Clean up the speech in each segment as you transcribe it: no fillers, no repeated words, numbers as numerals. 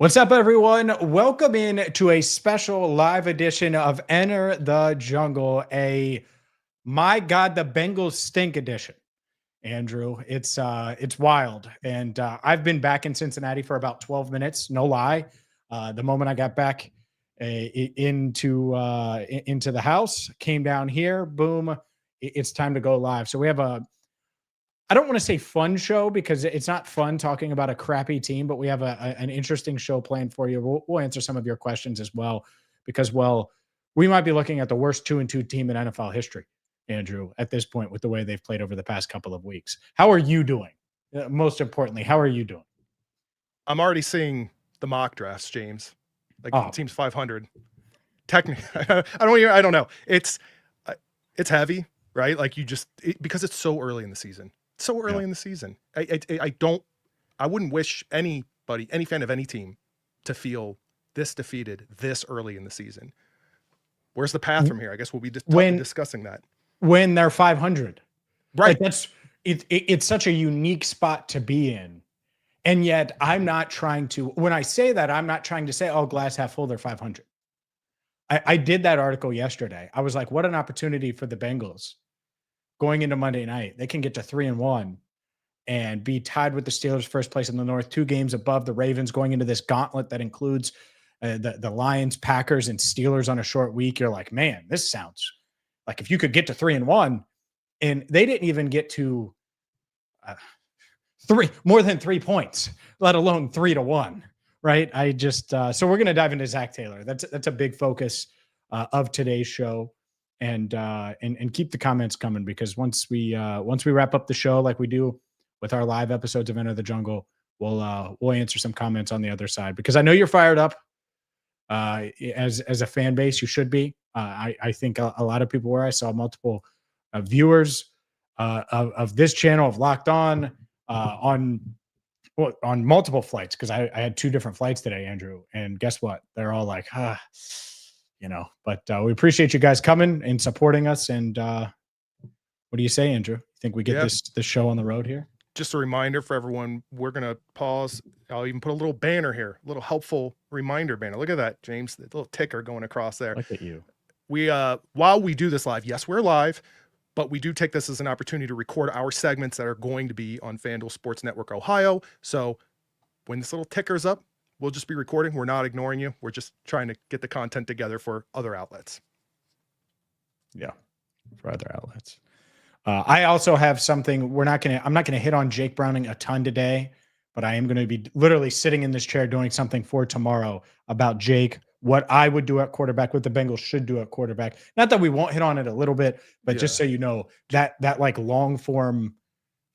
What's up, everyone? Welcome in to a special live edition of Enter the Jungle, my God, the Bengals stink edition. Andrew, it's wild, and I've been back in Cincinnati for about 12 minutes. No lie, the moment I got back into the house, came down here, boom, it's time to go live. So we have I don't want to say fun show because it's not fun talking about a crappy team, but we have an interesting show planned for you. We'll answer some of your questions as well because, well, we might be looking at the worst 2-2 team in NFL history, Andrew, at this point with the way they've played over the past couple of weeks. How are you doing? Most importantly, how are you doing? I'm already seeing the mock drafts, James. Like Oh. teams 500. Technically, I don't know. It's heavy, right? Like because it's so early in the season. So early in the season. I wouldn't wish anybody, any fan of any team, to feel this defeated this early in the season. Where's the path from here? I guess we'll be discussing that. When they're 500. Right. Like it's such a unique spot to be in. And yet I'm not trying to, when I say that, I'm not trying to say, oh, glass half full, they're 500. I did that article yesterday. I was like, what an opportunity for the Bengals going into Monday night. They can get to 3-1 and be tied with the Steelers first place in the North, 2 games above the Ravens going into this gauntlet that includes the Lions, Packers, and Steelers on a short week. You're like, man, this sounds like if you could get to 3-1, and they didn't even get to more than 3 points, let alone 3-1. Right. I just so we're going to dive into Zac Taylor. That's a big focus of today's show. And keep the comments coming because once we wrap up the show like we do with our live episodes of Enter the Jungle, we'll answer some comments on the other side because I know you're fired up as a fan base. You should be. I think a lot of people were. I saw multiple viewers of this channel of Locked On on multiple flights because I had 2 different flights today, Andrew. And guess what? They're all like, but we appreciate you guys coming and supporting us. And what do you say, Andrew? Think we get this show on the road here? Just a reminder for everyone, we're going to pause. I'll even put a little banner here, a little helpful reminder banner. Look at that, James, the little ticker going across there. Look at you. We, while we do this live, yes, we're live, but we do take this as an opportunity to record our segments that are going to be on FanDuel Sports Network Ohio. So when this little ticker's up, we'll just be recording. We're not ignoring you. We're just trying to get the content together for other outlets. Yeah, for other outlets. I also have something I'm not going to hit on Jake Browning a ton today, but I am going to be literally sitting in this chair doing something for tomorrow about Jake, what I would do at quarterback, what the Bengals should do at quarterback. Not that we won't hit on it a little bit, but just so you know, that like long form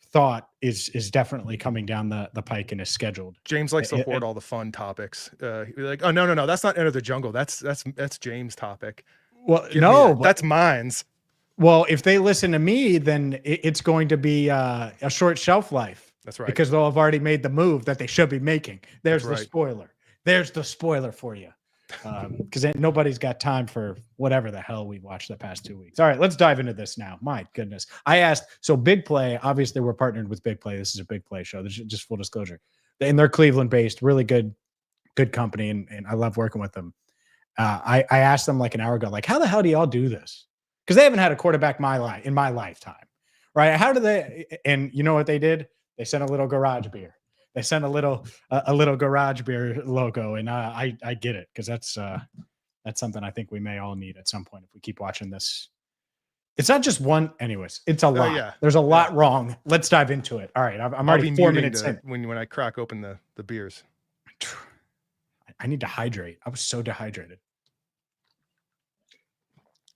thought is definitely coming down the pike and is scheduled. James likes to hoard all the fun topics. Like, oh no, that's not Enter the Jungle. That's James' topic. Well, no, that's mine's. Well, if they listen to me, then it's going to be a short shelf life. That's right. Because they'll have already made the move that they should be making. There's the spoiler. There's the spoiler for you. Because nobody's got time for whatever the hell we watched the past 2 weeks. All right, let's dive into this now. My goodness. I asked, so Big Play, obviously we're partnered with Big Play. This is a Big Play show. This is just full disclosure. And they're Cleveland-based, really good company, and I love working with them. I asked them like an hour ago, like, how the hell do y'all do this? Because they haven't had a quarterback in my lifetime, right? How do they? And you know what they did? They sent a little garage beer. They sent a little garage beer logo, and I get it because that's something I think we may all need at some point if we keep watching this. It's not just one, anyways. It's a lot. Yeah. There's a lot wrong. Let's dive into it. All right, I'm already 4 minutes in. When I crack open the beers, I need to hydrate. I was so dehydrated.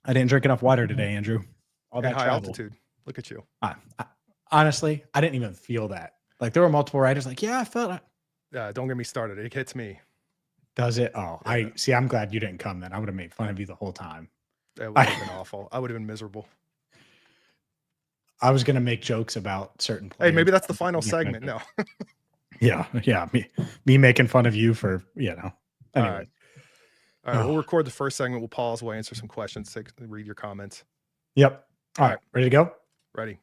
I didn't drink enough water today, Andrew. All that high travel. altitude. Look at you. Honestly, I didn't even feel that. Like there were multiple writers like, yeah, I felt it. Don't get me started. It hits me. Does it? Oh, yeah. I'm glad you didn't come then. I would have made fun of you the whole time. That would have been awful. I would have been miserable. I was going to make jokes about certain players. Hey, maybe that's the final segment. No. Yeah. Me making fun of you for, Anyway. All right. We'll record the first segment. We'll pause. We'll answer some questions. Read your comments. Yep. All right. Ready to go? Ready.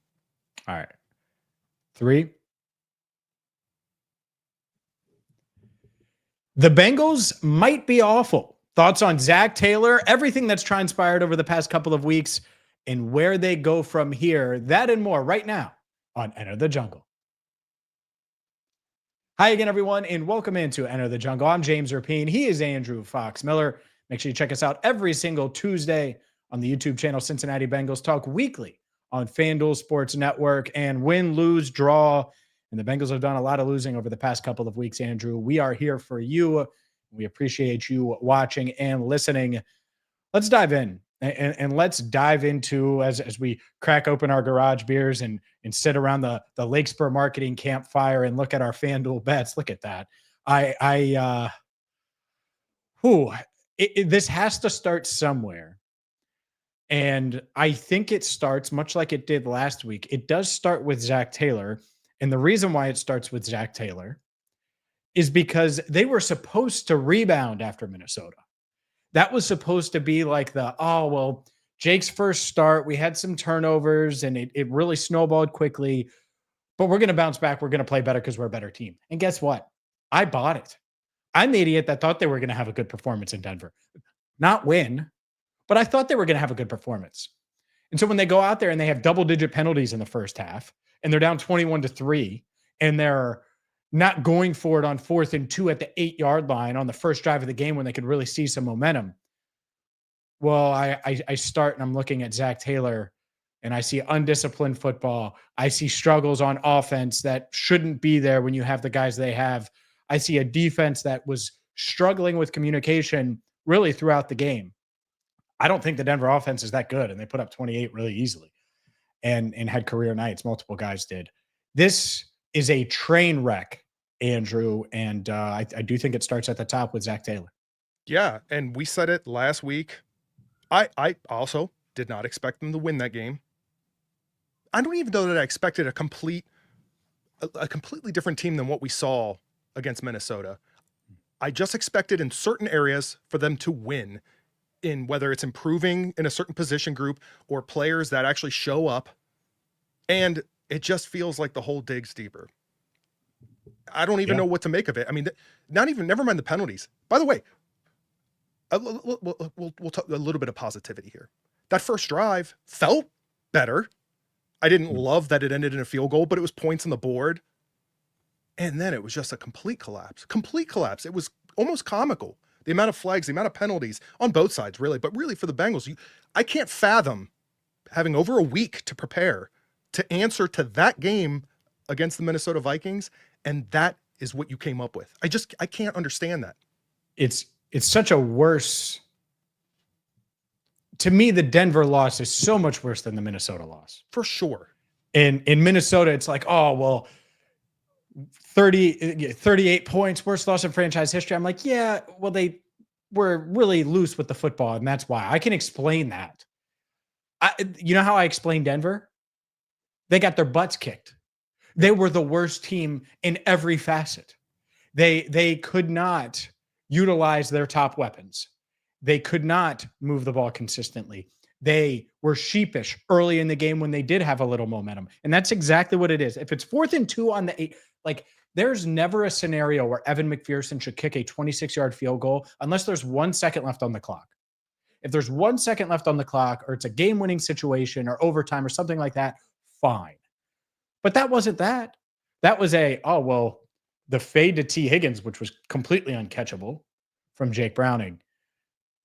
All right. 3. The Bengals might be awful. Thoughts on Zac Taylor, everything that's transpired over the past couple of weeks, and where they go from here. That and more right now on Enter the Jungle. Hi again, everyone, and welcome into Enter the Jungle. I'm James Rapien. He is Andrew Fox Miller. Make sure you check us out every single Tuesday on the YouTube channel Cincinnati Bengals Talk weekly on FanDuel Sports Network. And win, lose, draw. And the Bengals have done a lot of losing over the past couple of weeks, Andrew. We are here for you. We appreciate you watching and listening. Let's dive in and let's dive into as we crack open our garage beers and sit around the Lakespur marketing campfire and look at our FanDuel bets. Look at that. This has to start somewhere. And I think it starts much like it did last week. It does start with Zac Taylor. And the reason why it starts with Zac Taylor is because they were supposed to rebound after Minnesota. That was supposed to be like Jake's first start. We had some turnovers and it really snowballed quickly, but we're going to bounce back. We're going to play better because we're a better team. And guess what? I bought it. I'm the idiot that thought they were going to have a good performance in Denver. Not win, but I thought they were going to have a good performance. And so when they go out there and they have double-digit penalties in the first half, and they're down 21-3, and they're not going for it on 4th and 2 at the 8-yard line on the first drive of the game when they could really see some momentum. Well, I start and I'm looking at Zac Taylor, and I see undisciplined football. I see struggles on offense that shouldn't be there when you have the guys they have. I see a defense that was struggling with communication really throughout the game. I don't think the Denver offense is that good, and they put up 28 really easily and had career nights. Multiple guys did. This is a train wreck, Andrew, and I do think it starts at the top with Zac Taylor. Yeah, and we said it last week. I also did not expect them to win that game. I don't even know that I expected a completely different team than what we saw against Minnesota. I just expected in certain areas for them to win, in whether it's improving in a certain position group or players that actually show up. And it just feels like the hole digs deeper. I don't even know what to make of it. I mean, never mind the penalties. By the way, we'll talk a little bit of positivity here. That first drive felt better. I didn't love that it ended in a field goal, but it was points on the board. And then it was just a complete collapse. It was almost comical. The amount of flags, the amount of penalties on both sides, really. But really for the Bengals, I can't fathom having over a week to prepare to answer to that game against the Minnesota Vikings. And that is what you came up with. I can't understand that. It's such a worse. To me, the Denver loss is so much worse than the Minnesota loss. For sure. In Minnesota, it's like, 38 points, worst loss in franchise history. I'm like, yeah, well, they were really loose with the football, and that's why. I can explain that. You know how I explain Denver? They got their butts kicked. They were the worst team in every facet. They could not utilize their top weapons. They could not move the ball consistently. They were sheepish early in the game when they did have a little momentum. And that's exactly what it is. If it's 4th and 2 on the 8, there's never a scenario where Evan McPherson should kick a 26-yard field goal unless there's 1 second left on the clock. If there's 1 second left on the clock, or it's a game-winning situation or overtime or something like that, fine. But that wasn't that. That was the fade to T. Higgins, which was completely uncatchable from Jake Browning.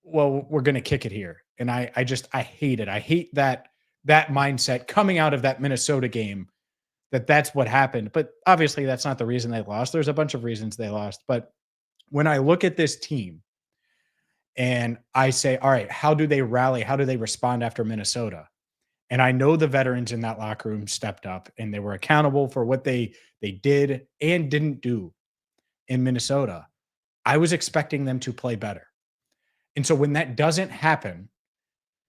Well, we're going to kick it here. And I hate it. I hate that mindset coming out of that Minnesota game, that's what happened. But obviously that's not the reason they lost. There's a bunch of reasons they lost. But when I look at this team and I say, all right, how do they rally? How do they respond after Minnesota? And I know the veterans in that locker room stepped up and they were accountable for what they did and didn't do in Minnesota. I was expecting them to play better. And so when that doesn't happen,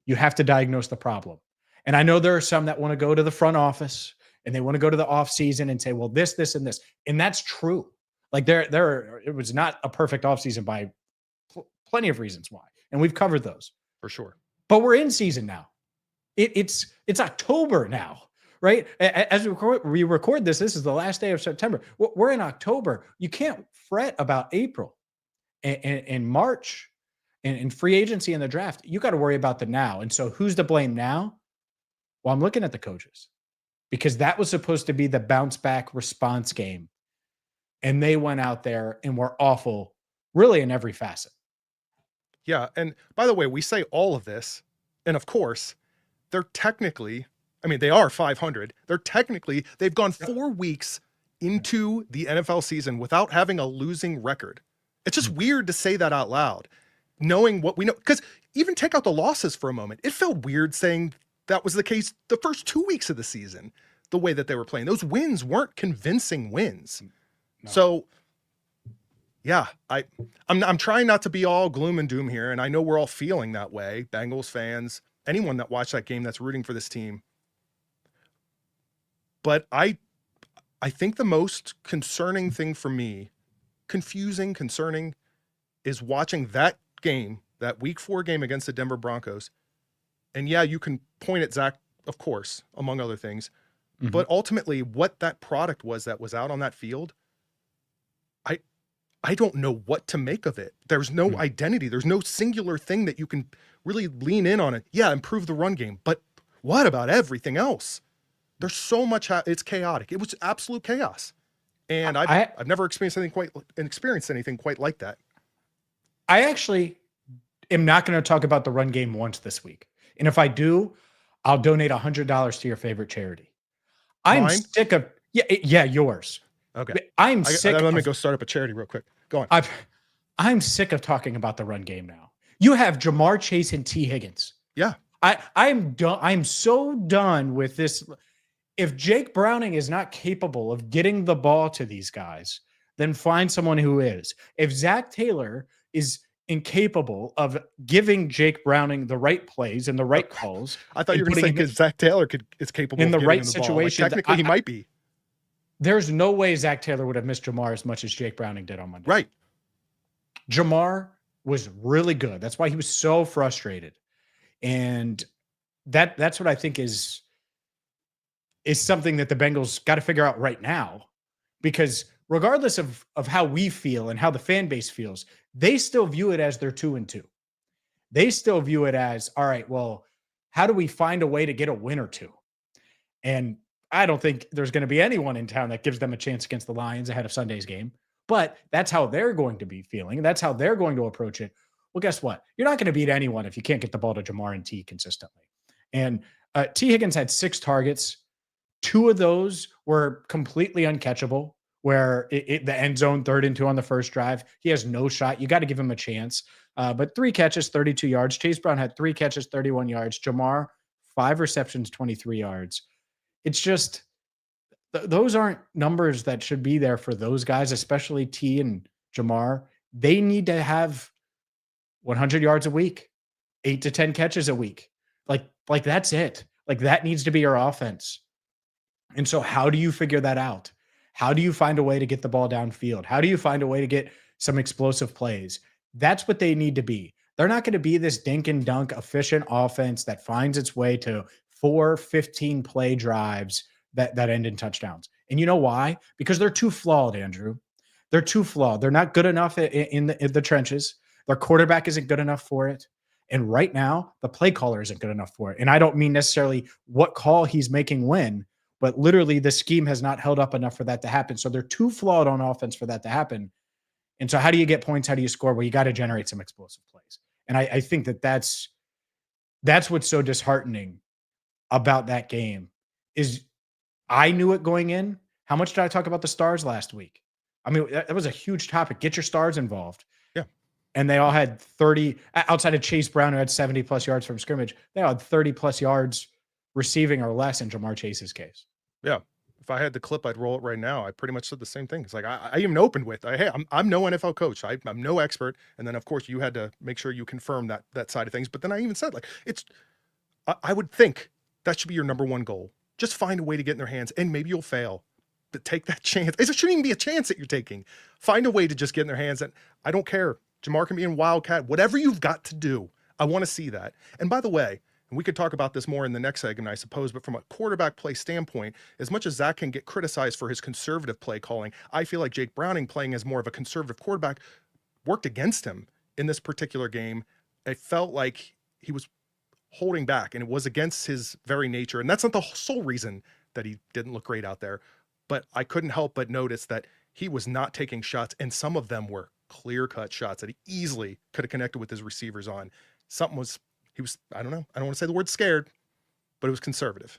you have to diagnose the problem. And I know there are some that want to go to the front office and they want to go to the off season and say, well, this, and this. And that's true. It was not a perfect off season by plenty of reasons why. And we've covered those. For sure. But we're in season now. It's October now, right? As we record this is the last day of September. We're in October. You can't fret about April. in March, in free agency and the draft, you got to worry about the now. And so who's to blame now? Well, I'm looking at the coaches because that was supposed to be the bounce back response game. And they went out there and were awful, really in every facet. Yeah. And by the way, we say all of this. And of course, they're technically, I mean, they are 500. They've gone 4 weeks into the NFL season without having a losing record. It's just weird to say that out loud, knowing what we know. Because even take out the losses for a moment, it felt weird saying that was the case the first 2 weeks of the season, the way that they were playing. Those wins weren't convincing wins. No. So, yeah, I'm trying not to be all gloom and doom here, and I know we're all feeling that way, Bengals fans, anyone that watched that game that's rooting for this team. But I think the most concerning thing for me, concerning, is watching that game, that Week 4 game against the Denver Broncos. And yeah, you can point at Zach, of course, among other things, but ultimately what that product was that was out on that field, I don't know what to make of it. There's no identity. There's no singular thing that you can really lean in on it. Yeah, improve the run game. But what about everything else? There's so much. It's chaotic. It was absolute chaos. And I've never experienced anything quite like that. I actually am not going to talk about the run game once this week. And if I do, I'll donate $100 to your favorite charity. I'm sick of yours. Okay. I'm sick. Let me go start up a charity real quick. Go on. I'm sick of talking about the run game now. You have Jamar Chase and T. Higgins. Yeah. I'm done. I'm so done with this. If Jake Browning is not capable of getting the ball to these guys, then find someone who is. If Zac Taylor is incapable of giving Jake Browning the right plays and the right calls, I thought you were going to say because Zac Taylor is capable in of the right the situation. Like, technically, he might be. There's no way Zac Taylor would have missed Jamar as much as Jake Browning did on Monday. Right. Jamar was really good. That's why he was so frustrated. And that's what I think is something that the Bengals got to figure out right now. Because regardless of how we feel and how the fan base feels, they still view it as they're 2-2. They still view it as, all right, well, how do we find a way to get a win or two? And I don't think there's going to be anyone in town that gives them a chance against the Lions ahead of Sunday's game, but that's how they're going to be feeling. That's how they're going to approach it. Well, guess what? You're not going to beat anyone if you can't get the ball to Jamar and T consistently. And T. Higgins had 6 targets. 2 of those were completely uncatchable, where the end zone 3rd and 2 on the first drive. He has no shot. You got to give him a chance. But 3 catches, 32 yards. Chase Brown had 3 catches, 31 yards. Jamar, 5 receptions, 23 yards. It's just those aren't numbers that should be there for those guys, especially T and Jamar. They need to have 100 yards a week, 8 to 10 catches a week. Like that's it. Like that needs to be your offense. And so how do you figure that out? How do you find a way to get the ball downfield? How do you find a way to get some explosive plays? That's what they need to be. They're not going to be this dink and dunk efficient offense that finds its way to 4 15-play drives that end in touchdowns. And you know why? Because they're too flawed, Andrew. They're too flawed. They're not good enough in the trenches. Their quarterback isn't good enough for it. And right now, the play caller isn't good enough for it. And I don't mean necessarily what call he's making when, but literally the scheme has not held up enough for that to happen. So they're too flawed on offense for that to happen. And so how do you get points? How do you score? Well, you got to generate some explosive plays. And I think that's what's so disheartening about that game is I knew it going in. How much did I talk about the stars last week? I mean, that was a huge topic. Get your stars involved. Yeah. And they all had 30 outside of Chase Brown, who had 70 plus yards from scrimmage. They all had 30 plus yards receiving or less in Jamar Chase's case. Yeah. If I had the clip, I'd roll it right now. I pretty much said the same thing. It's like I even opened with, hey, I'm no NFL coach. I'm no expert. And then of course you had to make sure you confirm that side of things. But then I even said I would think that should be your number one goal. Just find a way to get in their hands, and maybe you'll fail. But take that chance. It shouldn't even be a chance that you're taking. Find a way to just get in their hands. And I don't care. Jamar can be in Wildcat. Whatever you've got to do, I want to see that. And by the way, and we could talk about this more in the next segment, I suppose, but from a quarterback play standpoint, as much as Zach can get criticized for his conservative play calling, I feel like Jake Browning playing as more of a conservative quarterback worked against him in this particular game. It felt like he was holding back, and it was against his very nature. And that's not the sole reason that he didn't look great out there. But I couldn't help but notice that he was not taking shots, and some of them were clear-cut shots that he easily could have connected with his receivers on. He was, I don't know, I don't want to say the word scared, but it was conservative.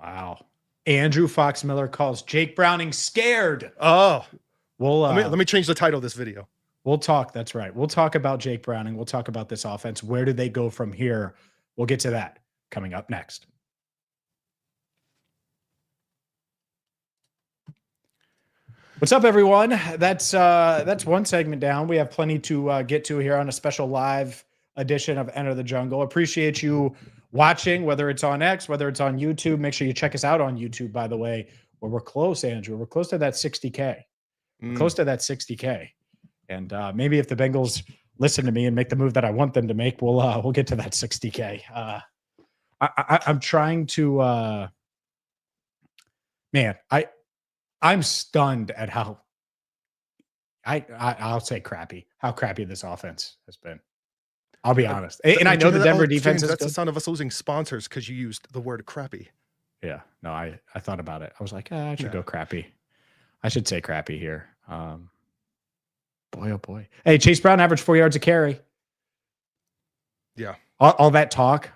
Wow. Andrew Fox Miller calls Jake Browning scared. Oh, well, let me change the title of this video. We'll talk. That's right. We'll talk about Jake Browning. We'll talk about this offense. Where do they go from here? We'll get to that coming up next. What's up, everyone? That's one segment down. We have plenty to get to here on a special live edition of Enter the Jungle. Appreciate you watching, whether it's on X, whether it's on YouTube. Make sure you check us out on YouTube, by the way, where we're close, Andrew. We're close to that 60K. We're close to that 60K. And maybe if the Bengals listen to me and make the move that I want them to make, we'll get to that 60K. I'm trying to I'm stunned at how I'll say how crappy this offense has been. I'll be honest. And I know the Denver defense is that's good. the sound of us losing sponsors because you used the word crappy. Yeah. No, I thought about it. I was like, I should go crappy. I should say crappy here. Boy, oh boy. Hey, Chase Brown averaged 4 yards a carry. Yeah. All that talk.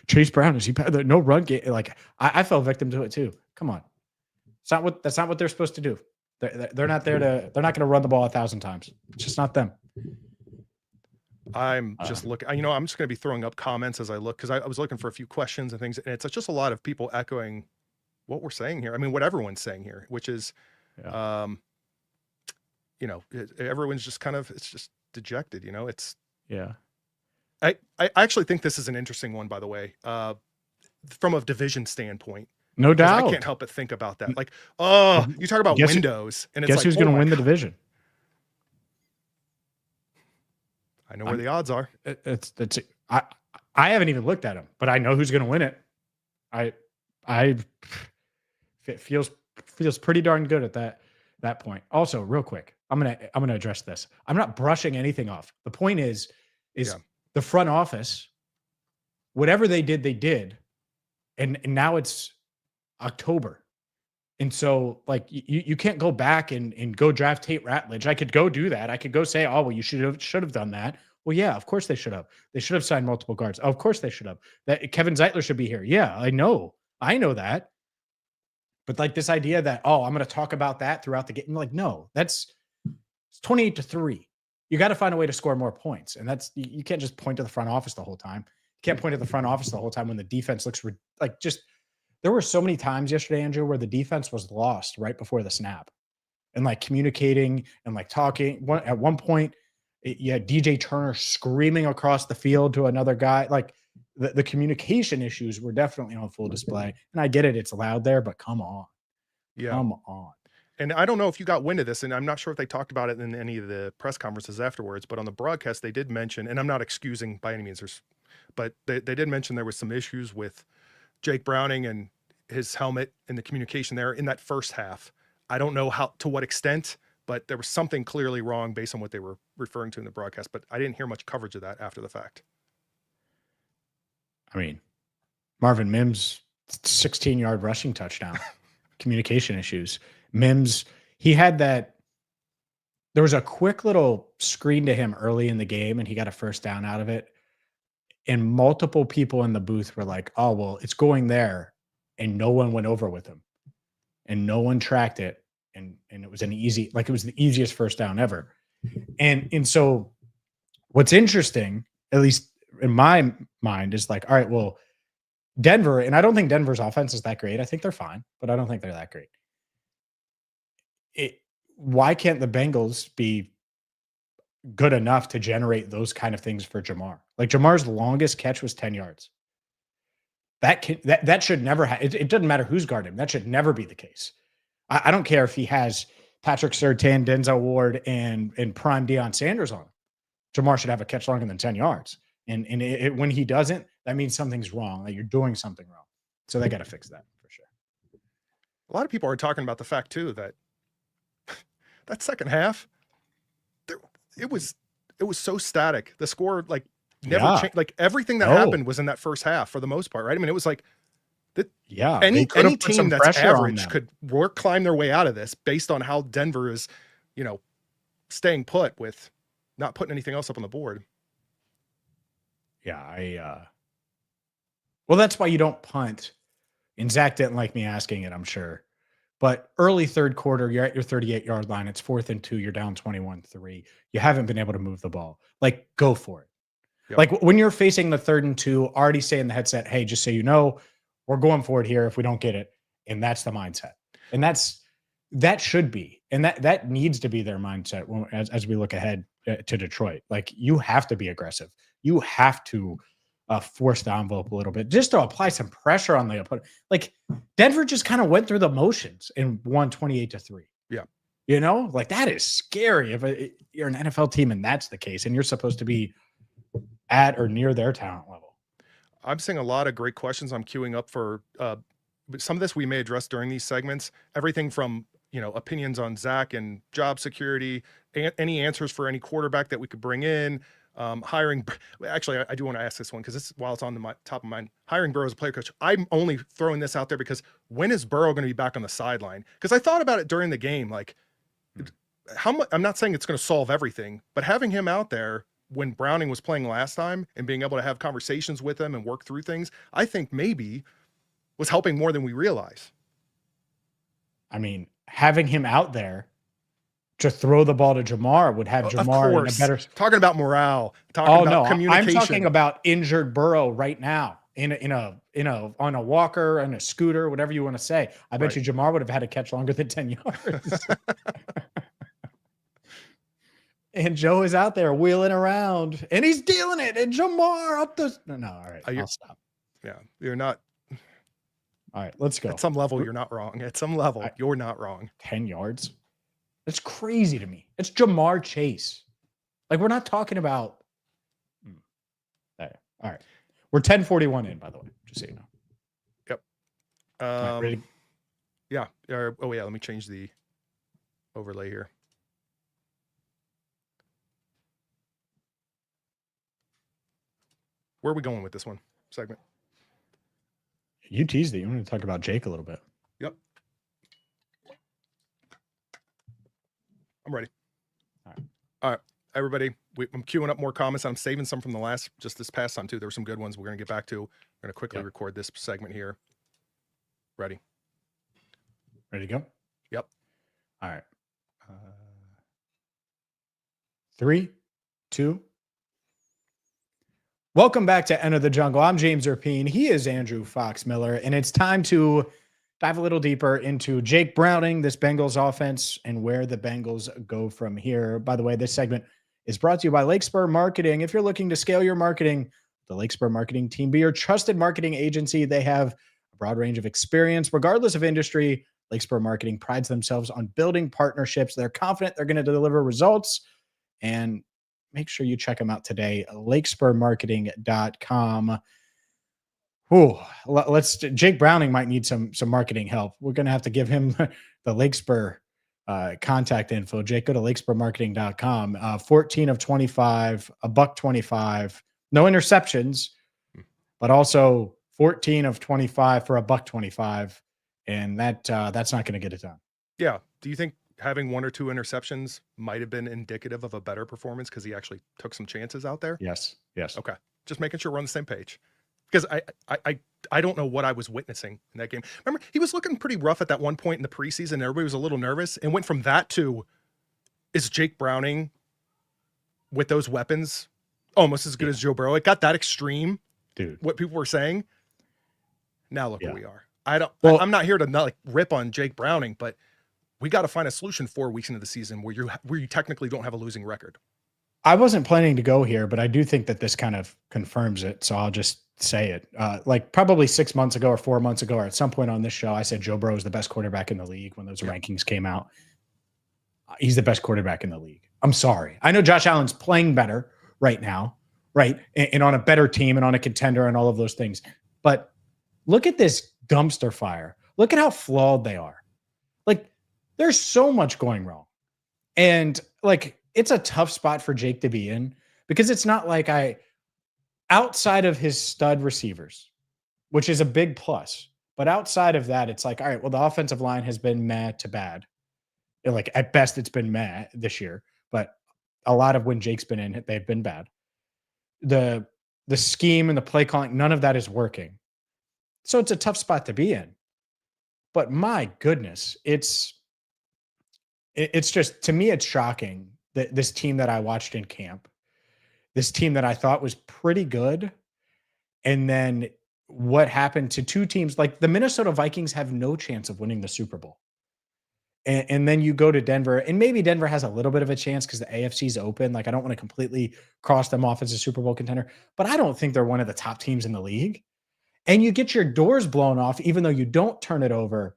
Chase Brown, is he better? No run game. Like I fell victim to it too. Come on. That's not what they're supposed to do. They're not there to. They're not going to run the ball 1,000 times. It's just not them. I'm just looking. I'm just going to be throwing up comments as I look because I was looking for a few questions and things, and it's just a lot of people echoing what we're saying here. I mean, what everyone's saying here, which is, everyone's just kind of it's just dejected. It's I actually think this is an interesting one, by the way, from a division standpoint. No doubt. I can't help but think about that. Like, you talk about windows, and it's guess like, who's going to win the division? I know where the odds are. I haven't even looked at them, but I know who's going to win it. It feels pretty darn good at that point. Also, real quick, I'm gonna address this. I'm not brushing anything off. The point is the front office, whatever they did, and now it's October. And so like you can't go back and go draft Tate Ratledge. I could go do that. I could go say, oh, well, you should have done that. Well, yeah, of course they should have. They should have signed multiple guards. Of course they should have. That Kevin Zeitler should be here. Yeah, I know that. But like this idea that, I'm going to talk about that throughout the game. Like, no, it's 28-3. You got to find a way to score more points. And you can't just point to the front office the whole time. You can't point to the front office the whole time when the defense looks like just. There were so many times yesterday, Andrew, where the defense was lost right before the snap and like communicating and like talking. At one point, you had DJ Turner screaming across the field to another guy. Like the communication issues were definitely on full display. And I get it. It's loud there, but come on. Yeah. Come on. And I don't know if you got wind of this, and I'm not sure if they talked about it in any of the press conferences afterwards, but on the broadcast, they did mention, and I'm not excusing by any means, but they did mention there was some issues with Jake Browning and his helmet and the communication there in that first half. I don't know to what extent, but there was something clearly wrong based on what they were referring to in the broadcast, but I didn't hear much coverage of that after the fact. I mean, Marvin Mims, 16-yard rushing touchdown, communication issues. Mims, he had that. There was a quick little screen to him early in the game, and he got a first down out of it. And multiple people in the booth were like, oh, well, it's going there. And no one went over with him. And no one tracked it. And it was it was the easiest first down ever. And so what's interesting, at least in my mind, is like, all right, well, Denver, and I don't think Denver's offense is that great. I think they're fine, but I don't think they're that great. Why can't the Bengals be good enough to generate those kind of things for Jamar? Like Jamar's longest catch was 10 yards. That should never it doesn't matter who's guarding him. That should never be the case. I don't care if he has Patrick Surtain, Denzel Ward, and prime Deion Sanders on him. Jamar should have a catch longer than 10 yards. And when he doesn't, that means something's wrong. Like you're doing something wrong. So they got to fix that for sure. A lot of people are talking about the fact too that that second half, it was it was so static. The score like never changed. Like everything that happened was in that first half for the most part, right? I mean, it was like that. Yeah, Any team that's average could climb their way out of this based on how Denver is, staying put with not putting anything else up on the board. Yeah, well, that's why you don't punt. And Zach didn't like me asking it, I'm sure. But early third quarter, you're at your 38-yard line. It's 4th and 2. You're down 21-3. You haven't been able to move the ball. Like, go for it. Yep. Like when you're facing the 3rd and 2, already say in the headset, hey, just so you know, we're going for it here if we don't get it. And that's the mindset. And that should be. And that needs to be their mindset as we look ahead to Detroit. Like, you have to be aggressive. You have to force the envelope a little bit just to apply some pressure on the opponent. Like, Denver just kind of went through the motions and won 28-3. Yeah. Like, that is scary if you're an NFL team and that's the case and you're supposed to be at or near their talent level. I'm seeing a lot of great questions. I'm queuing up for some of this we may address during these segments. Everything from, opinions on Zach and job security, any answers for any quarterback that we could bring in, hiring. Actually, I do want to ask this one because while it's on the top of mind, hiring Burrow as a player coach. I'm only throwing this out there because when is Burrow going to be back on the sideline? Because I thought about it during the game. Like, how much? I'm not saying it's going to solve everything, but having him out there when Browning was playing last time and being able to have conversations with him and work through things, I think maybe was helping more than we realize. I mean, having him out there to throw the ball to Jamar would have Jamar in a better. Talking about morale. Communication. I'm talking about injured Burrow right now in a on a walker and a scooter, whatever you want to say. I bet you Jamar would have had to catch longer than 10 yards. And Joe is out there wheeling around and he's dealing it. And Jamar up the. No, all right. I'll stop. Yeah. You're not. All right. Let's go. At some level, you're not wrong. At some level, you're not wrong. 10 yards. That's crazy to me. It's Jamar Chase. Like, we're not talking about. All right. We're 10:41 in, by the way, just so you know. Yep. Right, ready? Yeah. Oh, yeah. Let me change the overlay here. Where are we going with this one segment? You teased it. You want to talk about Jake a little bit. Yep. I'm ready. All right. Everybody, I'm queuing up more comments. I'm saving some from this past time too. There were some good ones we're going to get back to. We're going to quickly record this segment here. Ready? Ready to go? Yep. All right. 3, 2. Welcome back to Enter the Jungle. I'm James Rapien. He is Andrew Fox Miller, and it's time to dive a little deeper into Jake Browning, this Bengals offense, and where the Bengals go from here. By the way, this segment is brought to you by Lakespur Marketing. If you're looking to scale your marketing, the Lakespur Marketing team be your trusted marketing agency. They have a broad range of experience, regardless of industry. Lakespur Marketing prides themselves on building partnerships. They're confident they're going to deliver results, and make sure you check them out today, lakespurmarketing.com. Jake Browning might need some marketing help. We're going to have to give him the Lakespur contact info. Jake, go to lakespurmarketing.com. 14 of 25, $125, no interceptions, but also 14 of 25 for $125. And that's not going to get it done. Yeah. Do you think having 1 or 2 interceptions might have been indicative of a better performance because he actually took some chances out there? Yes. Okay. Just making sure we're on the same page. Because I don't know what I was witnessing in that game. Remember, he was looking pretty rough at that one point in the preseason. Everybody was a little nervous and went from that to, is Jake Browning with those weapons almost as good as Joe Burrow? It got that extreme, dude. What people were saying. Now look where we are. I'm not here to rip on Jake Browning, but we got to find a solution 4 weeks into the season where you technically don't have a losing record. I wasn't planning to go here, but I do think that this kind of confirms it. So I'll just say it. Probably 6 months ago or 4 months ago, or at some point on this show, I said Joe Burrow is the best quarterback in the league when those rankings came out. He's the best quarterback in the league. I'm sorry. I know Josh Allen's playing better right now, right? And on a better team and on a contender and all of those things. But look at this dumpster fire. Look at how flawed they are. There's so much going wrong. And it's a tough spot for Jake to be in because it's not like outside of his stud receivers, which is a big plus. But outside of that, it's like, all right, well, the offensive line has been meh to bad. Like at best, it's been meh this year. But a lot of when Jake's been in, they've been bad. The scheme and the play calling, none of that is working. So it's a tough spot to be in. But my goodness, it's just, to me, it's shocking that this team that I watched in camp, this team that I thought was pretty good, and then what happened to two teams like the Minnesota Vikings have no chance of winning the Super Bowl. And then you go to Denver, and maybe Denver has a little bit of a chance because the AFC's open. Like, I don't want to completely cross them off as a Super Bowl contender, but I don't think they're one of the top teams in the league. And you get your doors blown off, even though you don't turn it over.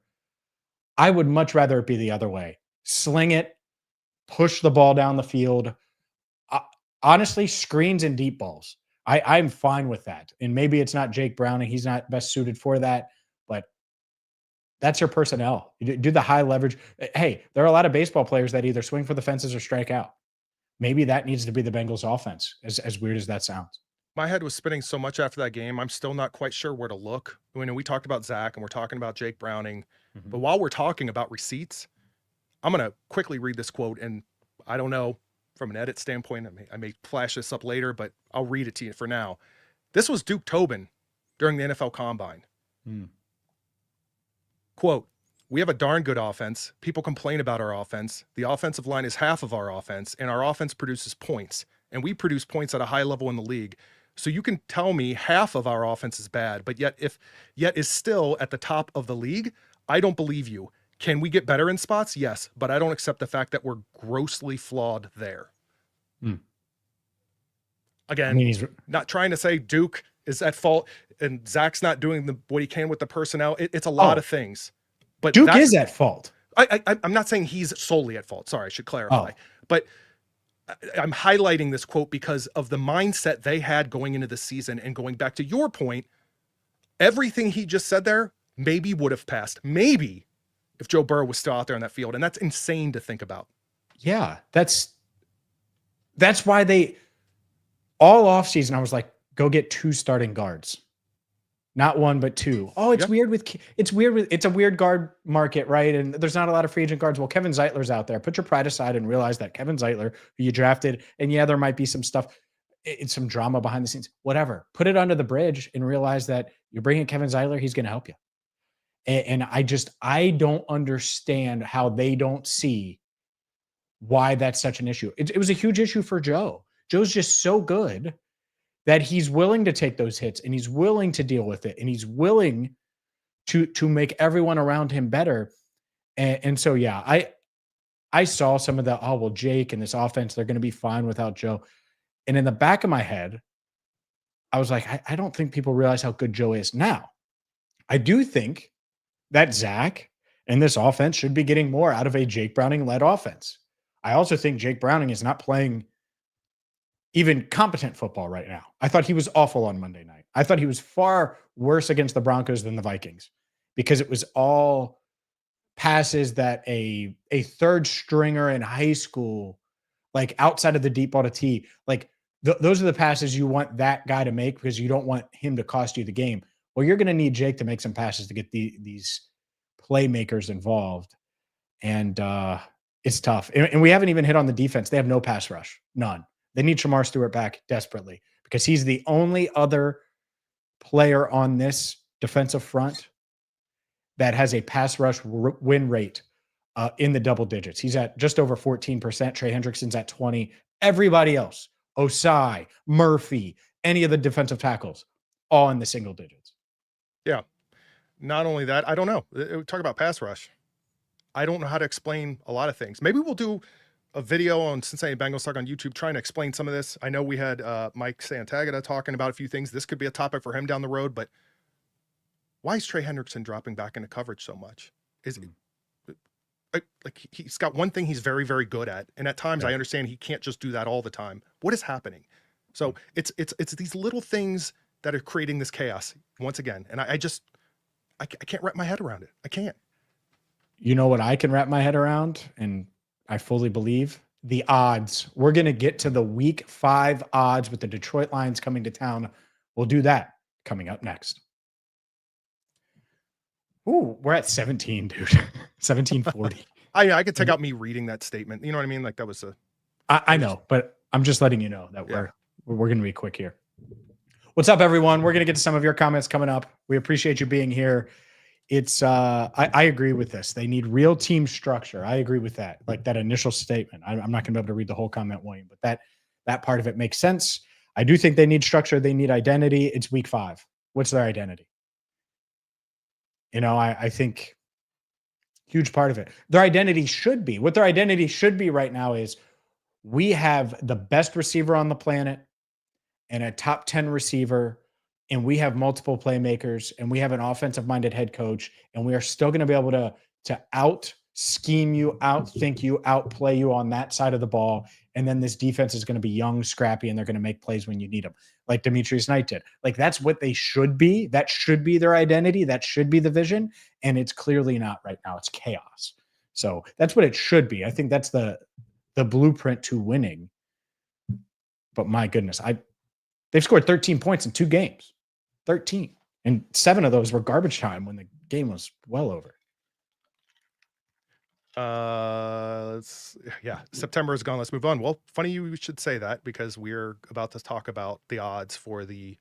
I would much rather it be the other way. Sling it, push the ball down the field. Honestly, screens and deep balls. I'm fine with that. And maybe it's not Jake Browning. He's not best suited for that, but that's your personnel. You do the high leverage. Hey, there are a lot of baseball players that either swing for the fences or strike out. Maybe that needs to be the Bengals offense, as weird as that sounds. My head was spinning so much after that game. I'm still not quite sure where to look. We talked about Zach and we're talking about Jake Browning. Mm-hmm. But while we're talking about receipts, I'm going to quickly read this quote. And I don't know, from an edit standpoint, I may flash this up later, but I'll read it to you for now. This was Duke Tobin during the NFL Combine. Quote, "We have a darn good offense. People complain about our offense. The offensive line is half of our offense, and our offense produces points. And we produce points at a high level in the league. So you can tell me half of our offense is bad, but yet is still at the top of the league? I don't believe you. Can we get better in spots? Yes, but I don't accept the fact that we're grossly flawed there." Again, he's not trying to say Duke is at fault and Zach's not doing what he can with the personnel. It's a lot of things. But Duke is at fault. I'm not saying he's solely at fault. Sorry, I should clarify. But I'm highlighting this quote because of the mindset they had going into the season, and going back to your point, everything he just said there maybe would have passed. Maybe if Joe Burrow was still out there on that field. And that's insane to think about. Yeah, that's why all offseason I was like, go get 2 starting guards. Not 1, but 2. Oh, it's weird it's a weird guard market, right? And there's not a lot of free agent guards. Well, Kevin Zeitler's out there. Put your pride aside and realize that Kevin Zeitler, who you drafted, and yeah, there might be some stuff, it's some drama behind the scenes, whatever. Put it under the bridge and realize that you're bringing Kevin Zeitler, he's going to help you. And I don't understand how they don't see why that's such an issue. It was a huge issue for Joe. Joe's just so good that he's willing to take those hits, and he's willing to deal with it, and he's willing to make everyone around him better. And so, yeah, I saw some of the, well, Jake and this offense, they're going to be fine without Joe. And in the back of my head, I was like, I don't think people realize how good Joe is. Now, I do think that Zach and this offense should be getting more out of a Jake Browning-led offense. I also think Jake Browning is not playing even competent football right now. I thought he was awful on Monday night. I thought he was far worse against the Broncos than the Vikings, because it was all passes that a third stringer in high school, like outside of the deep ball to T, like those are the passes you want that guy to make, because you don't want him to cost you the game. Well, you're going to need Jake to make some passes to get these playmakers involved. And it's tough. And we haven't even hit on the defense. They have no pass rush, none. They need Shamar Stewart back desperately, because he's the only other player on this defensive front that has a pass rush win rate in the double digits. He's at just over 14%. Trey Hendrickson's at 20. Everybody else, Osai, Murphy, any of the defensive tackles, all in the single digits. Yeah. Not only that, I don't know. Talk about pass rush. I don't know how to explain a lot of things. Maybe we'll do a video on Cincinnati Bengals Talk on YouTube trying to explain some of this. I know we had Mike Santagata talking about a few things. This could be a topic for him down the road, but why is Trey Hendrickson dropping back into coverage so much? Is it like he's got one thing he's very, very good at, and at times I understand he can't just do that all the time. What is happening? So it's these little things that are creating this chaos once again, and I can't wrap my head around it. I can't. You know what I can wrap my head around, and I fully believe, the odds. We're going to get to the week 5 odds with the Detroit Lions coming to town. We'll do that coming up next. Ooh, we're at 17, dude. 1740. I could take out me reading that statement. You know what I mean? Like that was I know, but I'm just letting you know that we're going to be quick here. What's up, everyone? We're going to get to some of your comments coming up. We appreciate you being here. It's I agree with this. They need real team structure. I agree with that. Like that initial statement. I'm not going to be able to read the whole comment, William, but that part of it makes sense. I do think they need structure. They need identity. It's week 5. What's their identity? I think huge part of it. Their identity should be what their identity should be right now is we have the best receiver on the planet and a top 10 receiver, and we have multiple playmakers, and we have an offensive-minded head coach, and we are still going to be able to out-scheme you, out-think you, outplay you on that side of the ball, and then this defense is going to be young, scrappy, and they're going to make plays when you need them, like Demetrius Knight did. Like, that's what they should be. That should be their identity. That should be the vision, and it's clearly not right now. It's chaos. So that's what it should be. I think that's the blueprint to winning. But my goodness, they've scored 13 points in 2 games. 13. And 7 of those were garbage time when the game was well over. September is gone. Let's move on. Well, funny you should say that because we're about to talk about the odds for the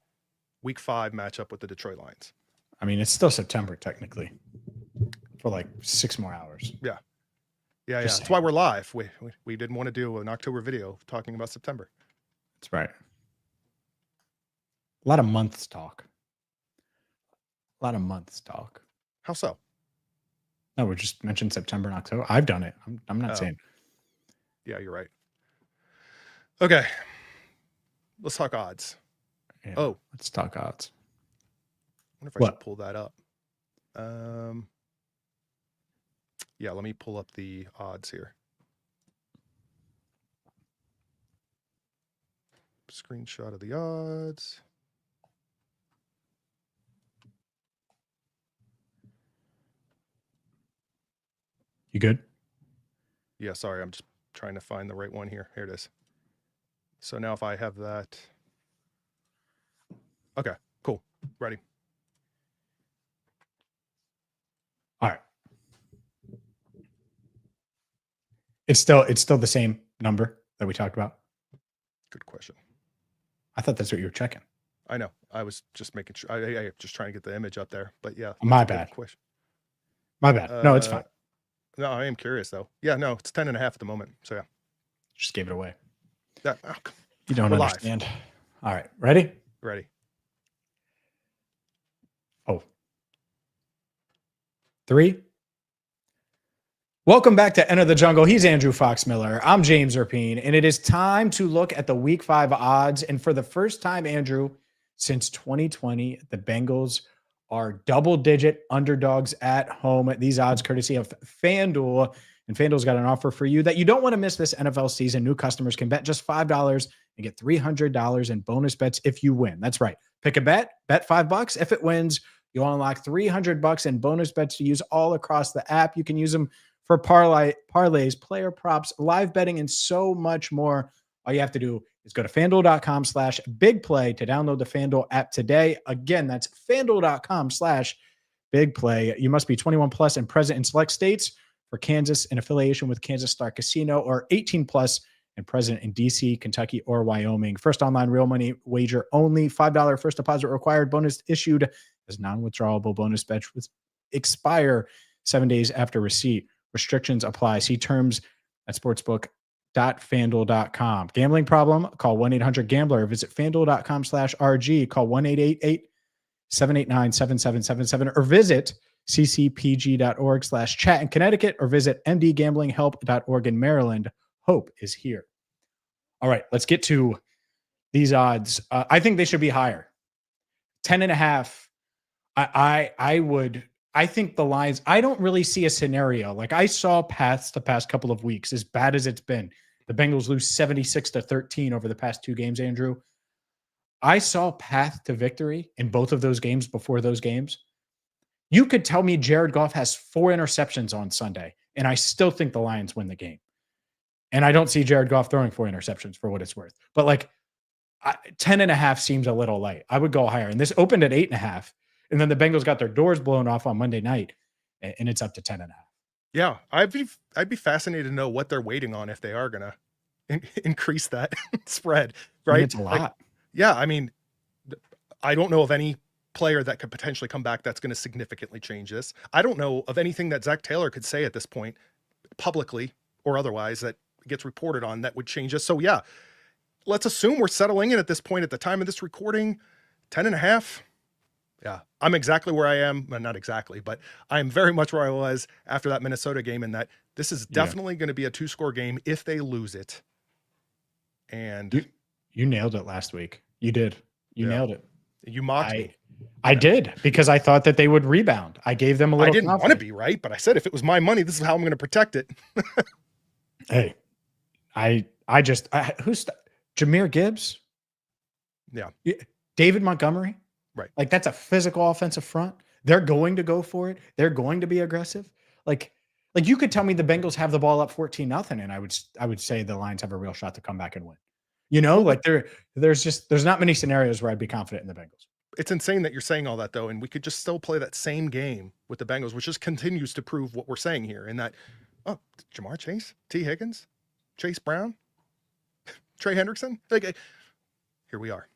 week 5 matchup with the Detroit Lions. I mean, it's still September technically for like 6 more hours. Yeah. That's why we're live. We didn't want to do an October video talking about September. That's right. A lot of months talk. How so? No, we just mentioned September and October. I've done it. I'm not saying. Yeah, you're right. Okay. Let's talk odds. Yeah, let's talk odds. I wonder if I should pull that up. Yeah, let me pull up the odds here. Screenshot of the odds. You good? Yeah, sorry. I'm just trying to find the right one here. Here it is. So now if I have that. Okay, cool. Ready. All right. It's still the same number that we talked about. Good question. I thought that's what you were checking. I know. I was just making sure. I just trying to get the image up there. But yeah. My bad. Question. My bad. No, it's fine. No, I am curious though. Yeah, no, it's 10.5 at the moment. So yeah. Just gave it away. Yeah. You don't understand. Live. All right. Ready? Ready. Oh. 3. Welcome back to Enter the Jungle. He's Andrew Fox-Miller. I'm James Rapien, and it is time to look at the Week 5 odds. And for the first time, Andrew, since 2020, the Bengals are double-digit underdogs at home. These odds courtesy of FanDuel. And FanDuel's got an offer for you that you don't want to miss this NFL season. New customers can bet just $5 and get $300 in bonus bets if you win. That's right. Pick a bet $5. If it wins, you'll unlock $300 in bonus bets to use all across the app. You can use them for parlays, player props, live betting, and so much more. All you have to do is go to FanDuel.com/bigplay to download the FanDuel app today. Again, that's FanDuel.com/bigplay. You must be 21 plus and present in select states. For Kansas, in affiliation with Kansas Star Casino, or 18 plus and present in DC, Kentucky, or Wyoming. First online real money wager only. $5 first deposit required. Bonus issued as non-withdrawable bonus bets with expire 7 days after receipt. Restrictions apply. See terms at sportsbook.fanduel.com. Gambling problem? Call 1-800-GAMBLER. Visit fanduel.com/RG. Call 1-888-789-7777 or visit ccpg.org/chat in Connecticut or visit mdgamblinghelp.org in Maryland. Hope is here. All right, let's get to these odds. I think they should be higher. 10.5. I think the Lions, I don't really see a scenario. Like I saw paths the past couple of weeks, as bad as it's been. The Bengals lose 76-13 over the past 2 games, Andrew. I saw path to victory in both of those games before those games. You could tell me Jared Goff has 4 interceptions on Sunday, and I still think the Lions win the game. And I don't see Jared Goff throwing 4 interceptions for what it's worth. But like 10.5 seems a little light. I would go higher. And this opened at 8.5. And then the Bengals got their doors blown off on Monday night, and it's up to 10.5. Yeah, I'd be fascinated to know what they're waiting on if they are gonna increase that spread, right? I mean, it's a lot. Yeah, I mean, I don't know of any player that could potentially come back that's going to significantly change this. I don't know of anything that Zac Taylor could say at this point, publicly or otherwise, that gets reported on that would change this. So yeah, let's assume we're settling in at this point at the time of this recording, 10.5. Yeah, I'm exactly where I am. Well, not exactly, but I'm very much where I was after that Minnesota game, in that this is definitely going to be a 2-score game if they lose it. And you nailed it last week. You did. You nailed it. You mocked me. I did, because I thought that they would rebound. I gave them a little. I didn't want to be right, but I said if it was my money, this is how I'm going to protect it. Hey, who's Jahmyr Gibbs? Yeah. David Montgomery. Right. Like, that's a physical offensive front. They're going to go for it. They're going to be aggressive. Like you could tell me the Bengals have the ball up 14-0, and I would say the Lions have a real shot to come back and win. You know, like there's not many scenarios where I'd be confident in the Bengals. It's insane that you're saying all that, though, and we could just still play that same game with the Bengals, which just continues to prove what we're saying here. In that, Jamar Chase, T. Higgins, Chase Brown, Trey Hendrickson, like, here we are.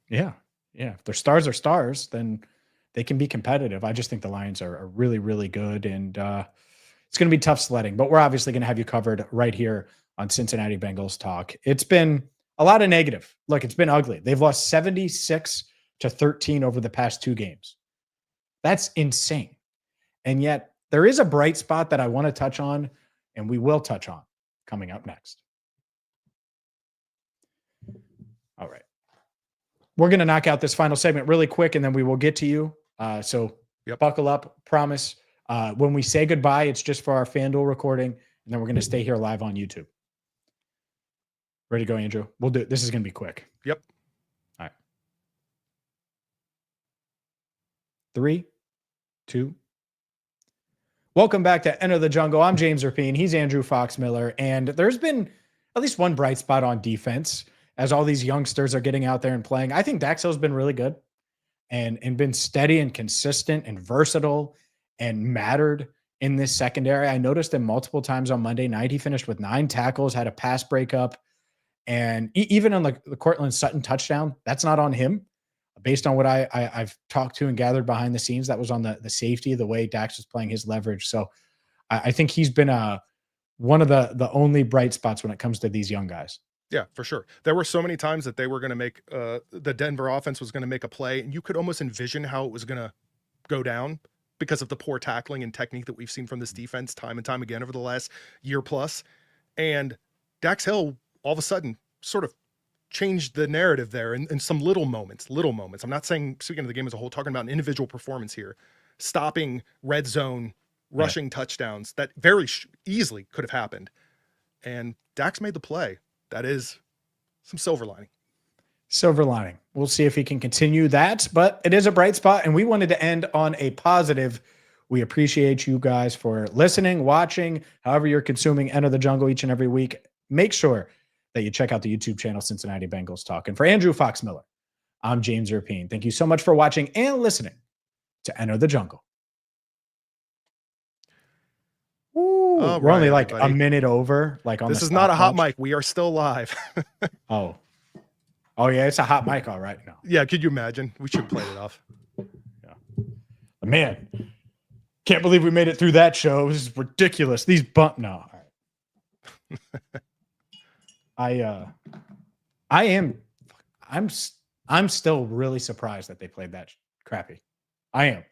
Yeah. If their stars are stars, then they can be competitive. I just think the Lions are really, really good, and it's going to be tough sledding. But we're obviously going to have you covered right here on Cincinnati Bengals Talk. It's been a lot of negative. Look, it's been ugly. They've lost 76-13 over the past 2 games. That's insane. And yet there is a bright spot that I want to touch on, and we will touch on coming up next. All right. We're going to knock out this final segment really quick, and then we will get to you. So buckle up, promise. When we say goodbye, it's just for our FanDuel recording, and then we're going to stay here live on YouTube. Ready to go, Andrew? We'll do it. This is going to be quick. Yep. All right. 3, 2. Welcome back to Enter the Jungle. I'm James Rapien. He's Andrew Fox-Miller, and there's been at least one bright spot on defense as all these youngsters are getting out there and playing. I think Dax Hill's been really good and been steady and consistent and versatile and mattered in this secondary. I noticed him multiple times on Monday night. He finished with 9 tackles, had a pass breakup, and even on the Cortland Sutton touchdown, that's not on him. Based on what I've talked to and gathered behind the scenes, that was on the safety, the way Dax was playing his leverage. So I think he's been one of the only bright spots when it comes to these young guys. Yeah, for sure. There were so many times that they were going to make the Denver offense was going to make a play, and you could almost envision how it was going to go down because of the poor tackling and technique that we've seen from this defense time and time again over the last year plus. And Dax Hill all of a sudden sort of changed the narrative there in some little moments. I'm not saying, speaking of the game as a whole, talking about an individual performance here, stopping red zone rushing touchdowns that very easily could have happened. And Dax made the play. That is some silver lining. Silver lining. We'll see if he can continue that, but it is a bright spot, and we wanted to end on a positive. We appreciate you guys for listening, watching, however you're consuming Enter the Jungle each and every week. Make sure that you check out the YouTube channel, Cincinnati Bengals Talk. And for Andrew Fox-Miller, I'm James Rapien. Thank you so much for watching and listening to Enter the Jungle. We're only like a minute over. Like on this is not a hot mic. We are still live. Oh yeah, it's a hot mic, all right. No. Yeah, could you imagine? We should play it off. Yeah, man, can't believe we made it through that show. This is ridiculous. These bump. No, all right. I'm still really surprised that they played that crappy. I am.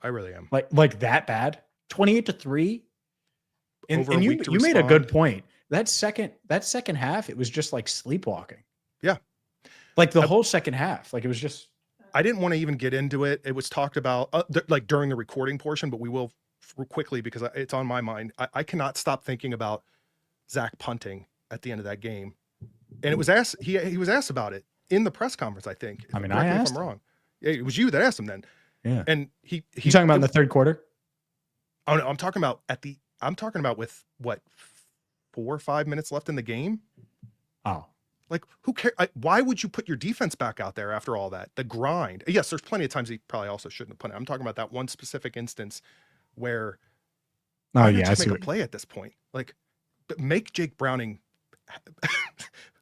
I really am. Like that bad. 28-3. And you made a good point. That second half, it was just like sleepwalking. Yeah. Like the whole second half. Like it was just. I didn't want to even get into it. It was talked about like during the recording portion, but we will quickly because it's on my mind. I cannot stop thinking about Zach punting at the end of that game. And it was asked, he was asked about it in the press conference, I think. I mean, I asked if I'm wrong. Yeah, it was you that asked him then. Yeah. And you talking about in the third quarter? Oh no, I'm talking about with what, 4 or 5 minutes left in the game. Oh, Like, who cares? Why would you put your defense back out there after all that? The grind. Yes, there's plenty of times he probably also shouldn't have put it. I'm talking about that one specific instance where why not just make a play at this point? Like, but make Jake Browning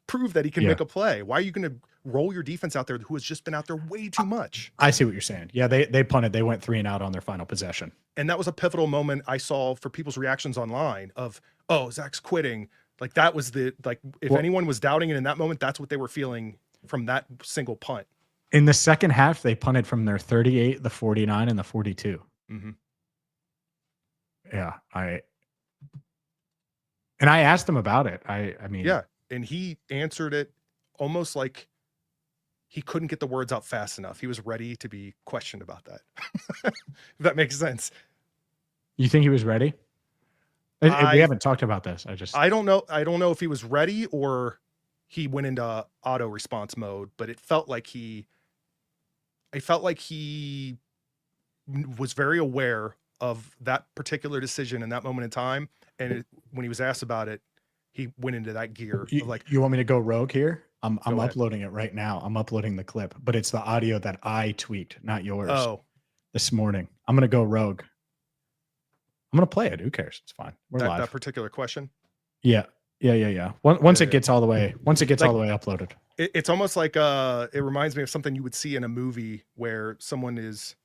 prove that he can make a play. Why are you going to roll your defense out there who has just been out there way too much? I see what you're saying. Yeah, they punted. They went 3 and out on their final possession. And that was a pivotal moment I saw for people's reactions online of, oh, Zach's quitting. Like that was if anyone was doubting it in that moment, that's what they were feeling from that single punt. In the second half, they punted from their 38, the 49, and the 42. Mm-hmm. Yeah, I asked him about it. I mean, yeah, and he answered it almost like he couldn't get the words out fast enough. He was ready to be questioned about that. If that makes sense. You think he was ready? We haven't talked about this. I don't know. I don't know if he was ready or he went into auto response mode, but it felt like he was very aware of that particular decision in that moment in time. And when he was asked about it, he went into that gear. You want me to go rogue here? I'm uploading it right now. I'm uploading the clip, but it's the audio that I tweaked, not yours. Oh, this morning. I'm going to go rogue. I'm going to play it. Who cares? It's fine. We're live. That particular question. Yeah. Once it gets all the way uploaded. It's almost like it reminds me of something you would see in a movie where someone is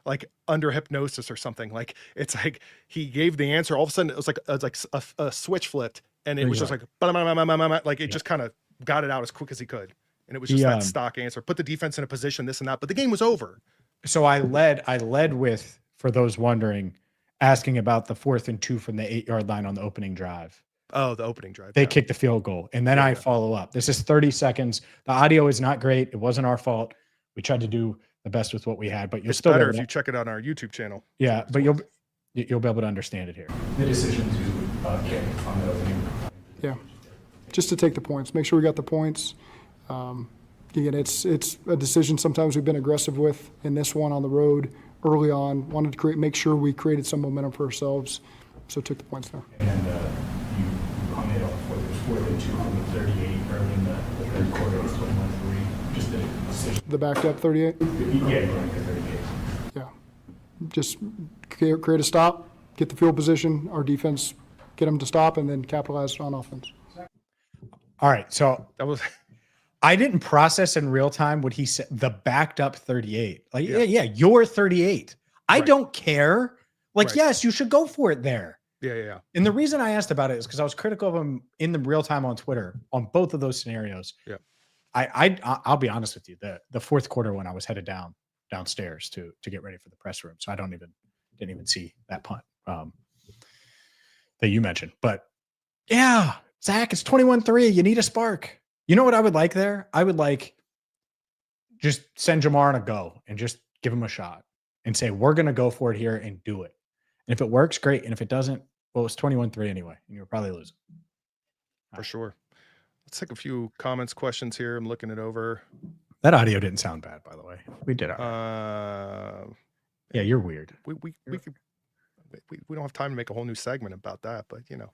like under hypnosis or something. Like it's like he gave the answer. All of a sudden, it was like a switch flipped, and it was just like it just kind of got it out as quick as he could, and it was just that stock answer. Put the defense in a position, this and that, but the game was over. So I led with, for those wondering, asking about the 4th and 2 from the 8-yard line on the opening drive. Oh, the opening drive. They kicked the field goal, and then I follow up. This is 30 seconds. The audio is not great. It wasn't our fault. We tried to do the best with what we had, but it's better if you check it out on our YouTube channel. Yeah, but you'll be able to understand it here. The decision to kick on the opening. Yeah, just to take the points. Make sure we got the points. Again, it's a decision sometimes we've been aggressive with. In this one on the road early on, wanted to make sure we created some momentum for ourselves, so took the points there. And you commented on 4th and 2 from the 38 early in the third quarter. It was 21-3. Just the decision. The backed up 38? Yeah, the 38. Yeah. Just create a stop, get the field position, our defense, get them to stop, and then capitalize on offense. All right, so that was. I didn't process in real time what he said. The backed up 38. Like, yeah, you're 38. I don't care. Like, yes, you should go for it there. Yeah. And the reason I asked about it is because I was critical of him in the real time on Twitter on both of those scenarios. Yeah. I'll be honest with you. The fourth quarter when I was headed downstairs to get ready for the press room, so I didn't even see that punt that you mentioned. But yeah, Zach, it's 21-3. You need a spark. You know what I would like there? I would like just send Jamar on a go and just give him a shot and say, we're going to go for it here and do it. And if it works, great. And if it doesn't, well, it's 21-3 anyway, and you're probably losing. For sure. Let's take a few comments, questions here. I'm looking it over. That audio didn't sound bad, by the way. We did. Yeah, you're weird. We don't have time to make a whole new segment about that, but you know.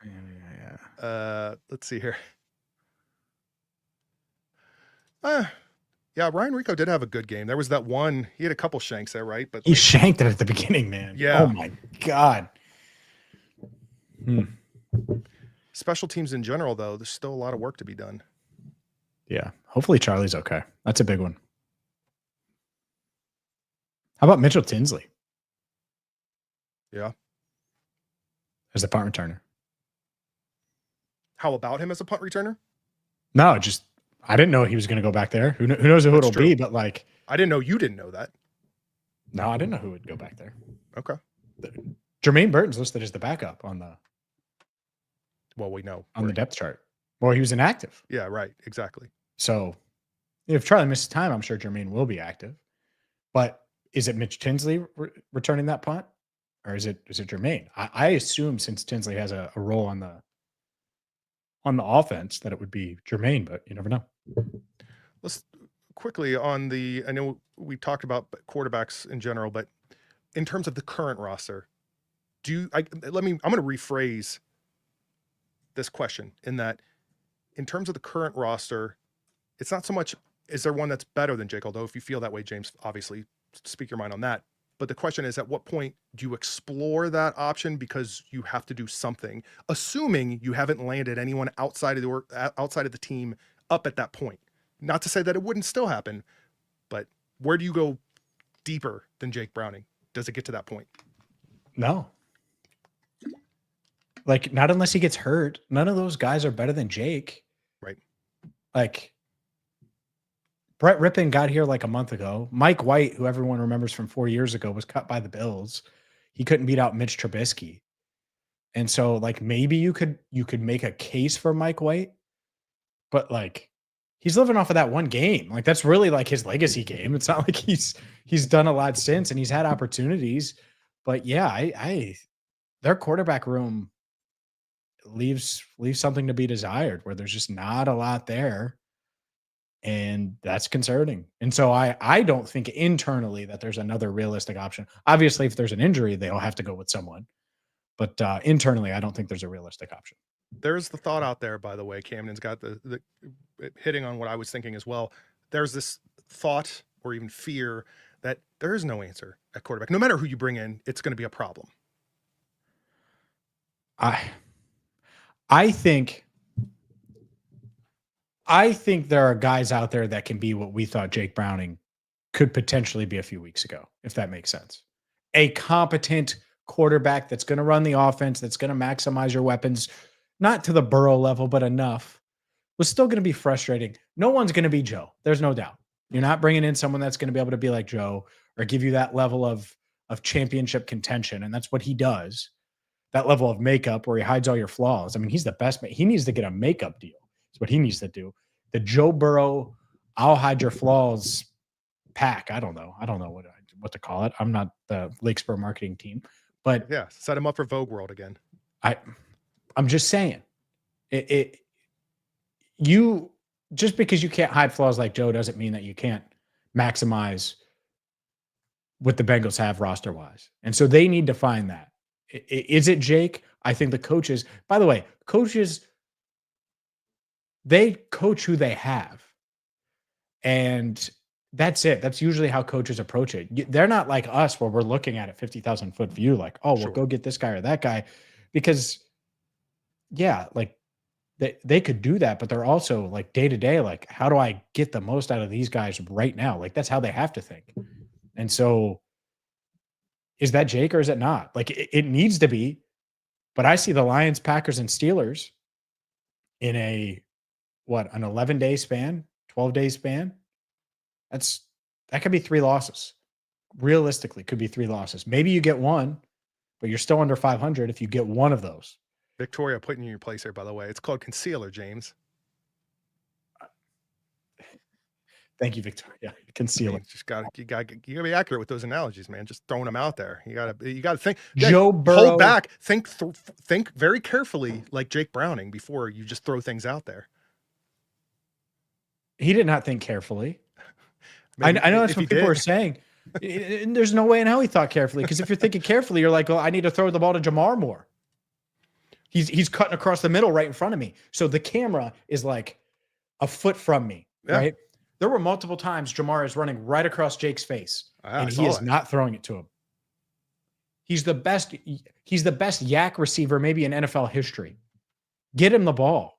Yeah. Let's see here. Yeah, Ryan Rico did have a good game. There was that one, he had a couple shanks there, right? But he shanked it at the beginning, man. Yeah. Oh my God. Special teams in general, though, there's still a lot of work to be done. Yeah. Hopefully Charlie's okay. That's a big one. How about Mitchell Tinsley? Yeah. As a punt returner. How about him as a punt returner? No, just I didn't know he was going to go back there. Who knows who it'll be, but like. I didn't know you didn't know that. No, I didn't know who would go back there. Okay. Jermaine Burton's listed as the backup on the. Well, we know. On the depth chart. Well, he was inactive. Yeah, right. Exactly. So if Charlie misses time, I'm sure Jermaine will be active. But is it Mitch Tinsley returning that punt? Or is it Jermaine? I assume since Tinsley has a role on the offense that it would be Jermaine, but you never know. Let's quickly on I know we talked about quarterbacks in general, but in terms of the current roster, I'm going to rephrase this question in that, in terms of the current roster, it's not so much is there one that's better than Jake, although if you feel that way, James, obviously speak your mind on that. But the question is, at what point do you explore that option because you have to do something, assuming you haven't landed anyone outside of the team up at that point? Not to say that it wouldn't still happen, but where do you go deeper than Jake Browning? Does it get to that point? No. Like, not unless he gets hurt. None of those guys are better than Jake. Right. Like, Brett Rippon got here like a month ago. Mike White, who everyone remembers from 4 years ago, was cut by the Bills. He couldn't beat out Mitch Trubisky. And so, like, maybe you could make a case for Mike White, but like, he's living off of that one game. Like, that's really like his legacy game. It's not like he's done a lot since, and he's had opportunities. But yeah, I their quarterback room leaves something to be desired, where there's just not a lot there. And that's concerning. And so I don't think internally that there's another realistic option. Obviously, if there's an injury, they'll have to go with someone. But internally, I don't think there's a realistic option. There's the thought out there, by the way. Camden's got the hitting on what I was thinking as well. There's this thought or even fear that there is no answer at quarterback. No matter who you bring in, it's going to be a problem. I think there are guys out there that can be what we thought Jake Browning could potentially be a few weeks ago, if that makes sense. A competent quarterback that's going to run the offense, that's going to maximize your weapons, not to the Burrow level, but enough. Was still going to be frustrating. No one's going to be Joe. There's no doubt. You're not bringing in someone that's going to be able to be like Joe or give you that level of championship contention, and that's what he does. That level of makeup where he hides all your flaws. I mean, he's the best. He needs to get a makeup deal. That's what he needs to do. The Joe Burrow, I'll hide your flaws pack. I don't know what to call it. I'm not the Lakespur marketing team, but yeah, set him up for Vogue World again. I'm just saying you just because you can't hide flaws like Joe doesn't mean that you can't maximize what the Bengals have roster wise. And so they need to find that. Is it Jake? I think the coaches, by the way, they coach who they have. And that's it. That's usually how coaches approach it. They're not like us where we're looking at it 50,000 foot view, like, oh, we'll go get this guy or that guy. Because, yeah, like they could do that, but they're also like day to day, like, how do I get the most out of these guys right now? Like, that's how they have to think. And so, is that Jake or is it not? Like, it needs to be. But I see the Lions, Packers, and Steelers in an 11-day span, 12-day span. That could be 3 losses. Realistically, could be 3 losses. Maybe you get one, but you're still under 500 if you get one of those. Victoria putting you in your place here, by the way. It's called concealer, James. Thank you, Victoria. Concealer. You gotta be accurate with those analogies, man. Just throwing them out there. You gotta think. Joe Burrow. Hold back. Think very carefully, like Jake Browning, before you just throw things out there. He did not think carefully. I know that's what people are saying. There's no way in hell he thought carefully. Because if you're thinking carefully, you're like, well, I need to throw the ball to Jamar more. He's cutting across the middle right in front of me. So the camera is like a foot from me, right? There were multiple times Jamar is running right across Jake's face, and he is not throwing it to him. He's the best yak receiver maybe in NFL history. Get him the ball.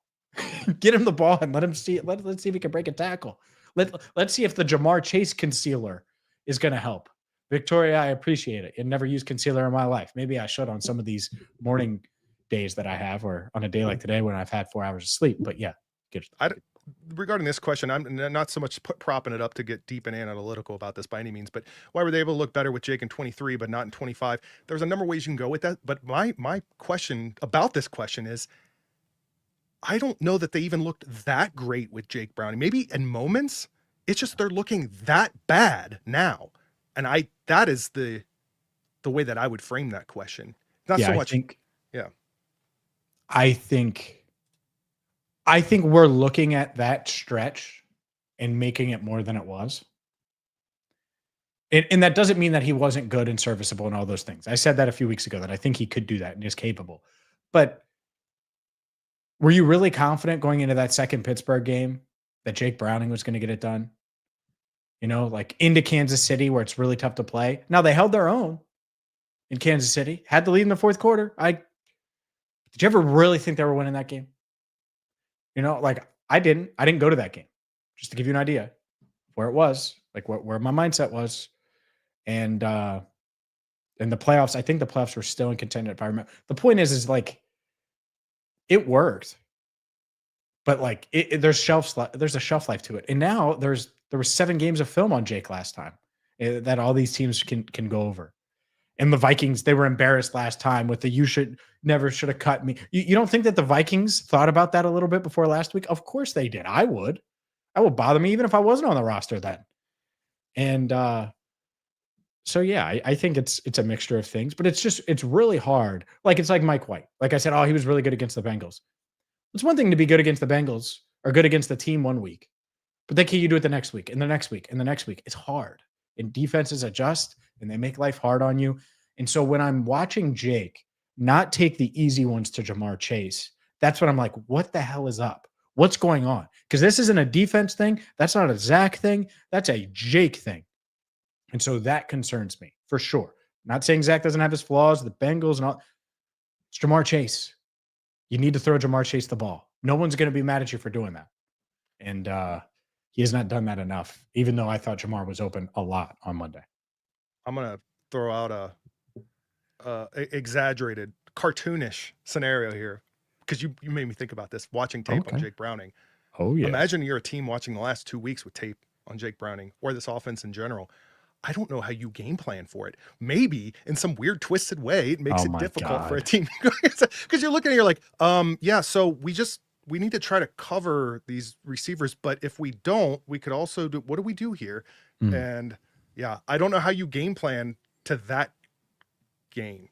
Get him the ball and let him see it. Let's see if he can break a tackle. Let's see if the Jamar Chase concealer is going to help. Victoria, I appreciate it. I never used concealer in my life. Maybe I should on some of these morning days that I have, or on a day like today when I've had 4 hours of sleep. But yeah, regarding this question, I'm not so much propping it up to get deep and analytical about this by any means, but why were they able to look better with Jake in 23 but not in 25? There's a number of ways you can go with that, but my question about this question is, I don't know that they even looked that great with Jake Browning. Maybe in moments, it's just they're looking that bad now, and that is the way that I would frame that question. Not so much. I think we're looking at that stretch and making it more than it was. And that doesn't mean that he wasn't good and serviceable and all those things. I said that a few weeks ago, that I think he could do that and is capable. But Were you really confident going into that second Pittsburgh game that Jake Browning was going to get it done? Like into Kansas City where it's really tough to play. Now they held their own in Kansas City, had the lead in the fourth quarter. Did you ever really think they were winning that game? Like I didn't go to that game, just to give you an idea where it was, like where my mindset was. And in the playoffs, I think the playoffs were still in contention if I remember. The point is like it worked, but like there's a shelf life to it. And now there were 7 games of film on Jake last time that all these teams can go over. And the Vikings, they were embarrassed last time with the "you should have cut me." You don't think that the Vikings thought about that a little bit before last week? Of course they did. I would bother me even if I wasn't on the roster then. And so yeah, I think it's a mixture of things, but it's really hard. Like it's like Mike White. Like I said, he was really good against the Bengals. It's one thing to be good against the Bengals or good against the team one week, but then can you do it the next week and the next week and the next week? It's hard. And defenses adjust and they make life hard on you. And so when I'm watching Jake not take the easy ones to Jamar Chase, that's when I'm like, what the hell is up? What's going on? Because this isn't a defense thing. That's not a Zach thing. That's a Jake thing. And so that concerns me for sure. Not saying Zach doesn't have his flaws, the Bengals and all. It's Jamar Chase. You need to throw Jamar Chase the ball. No one's going to be mad at you for doing that. And he has not done that enough, even though I thought Jamar was open a lot on Monday. I'm going to throw out a exaggerated, cartoonish scenario here because you made me think about this watching tape on Jake Browning. Oh, yeah. Imagine you're a team watching the last 2 weeks with tape on Jake Browning or this offense in general. I don't know how you game plan for it. Maybe in some weird twisted way, it makes it difficult for a team because you're looking at it, you're like, yeah, so we need to try to cover these receivers, but if we don't, we could also do, what do we do here? And yeah, I don't know how you game plan to that game.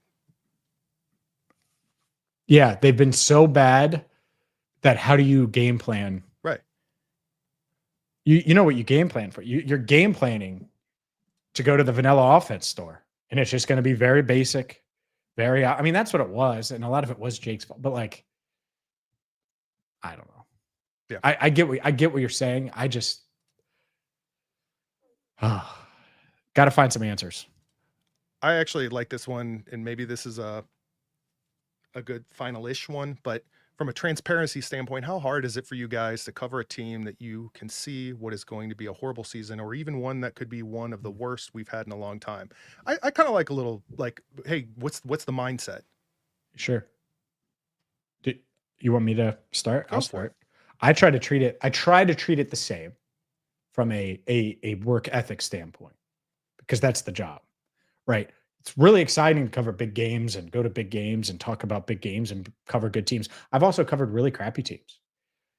Yeah, they've been so bad that how do you game plan? Right. You know what you game plan for. You're game planning to go to the vanilla offense store. And it's just going to be very basic, that's what it was. And a lot of it was Jake's fault, but like, I don't know. Yeah. I get what you're saying. I just got to find some answers. I actually like this one. And maybe this is a good final-ish one, but from a transparency standpoint, how hard is it for you guys to cover a team that you can see what is going to be a horrible season or even one that could be one of the worst we've had in a long time? I kind of like a little like, hey, what's the mindset? Sure. Do you want me to start? I'll start. I try to treat it the same from a work ethic standpoint because that's the job, right? It's really exciting to cover big games and go to big games and talk about big games and cover good teams. I've also covered really crappy teams.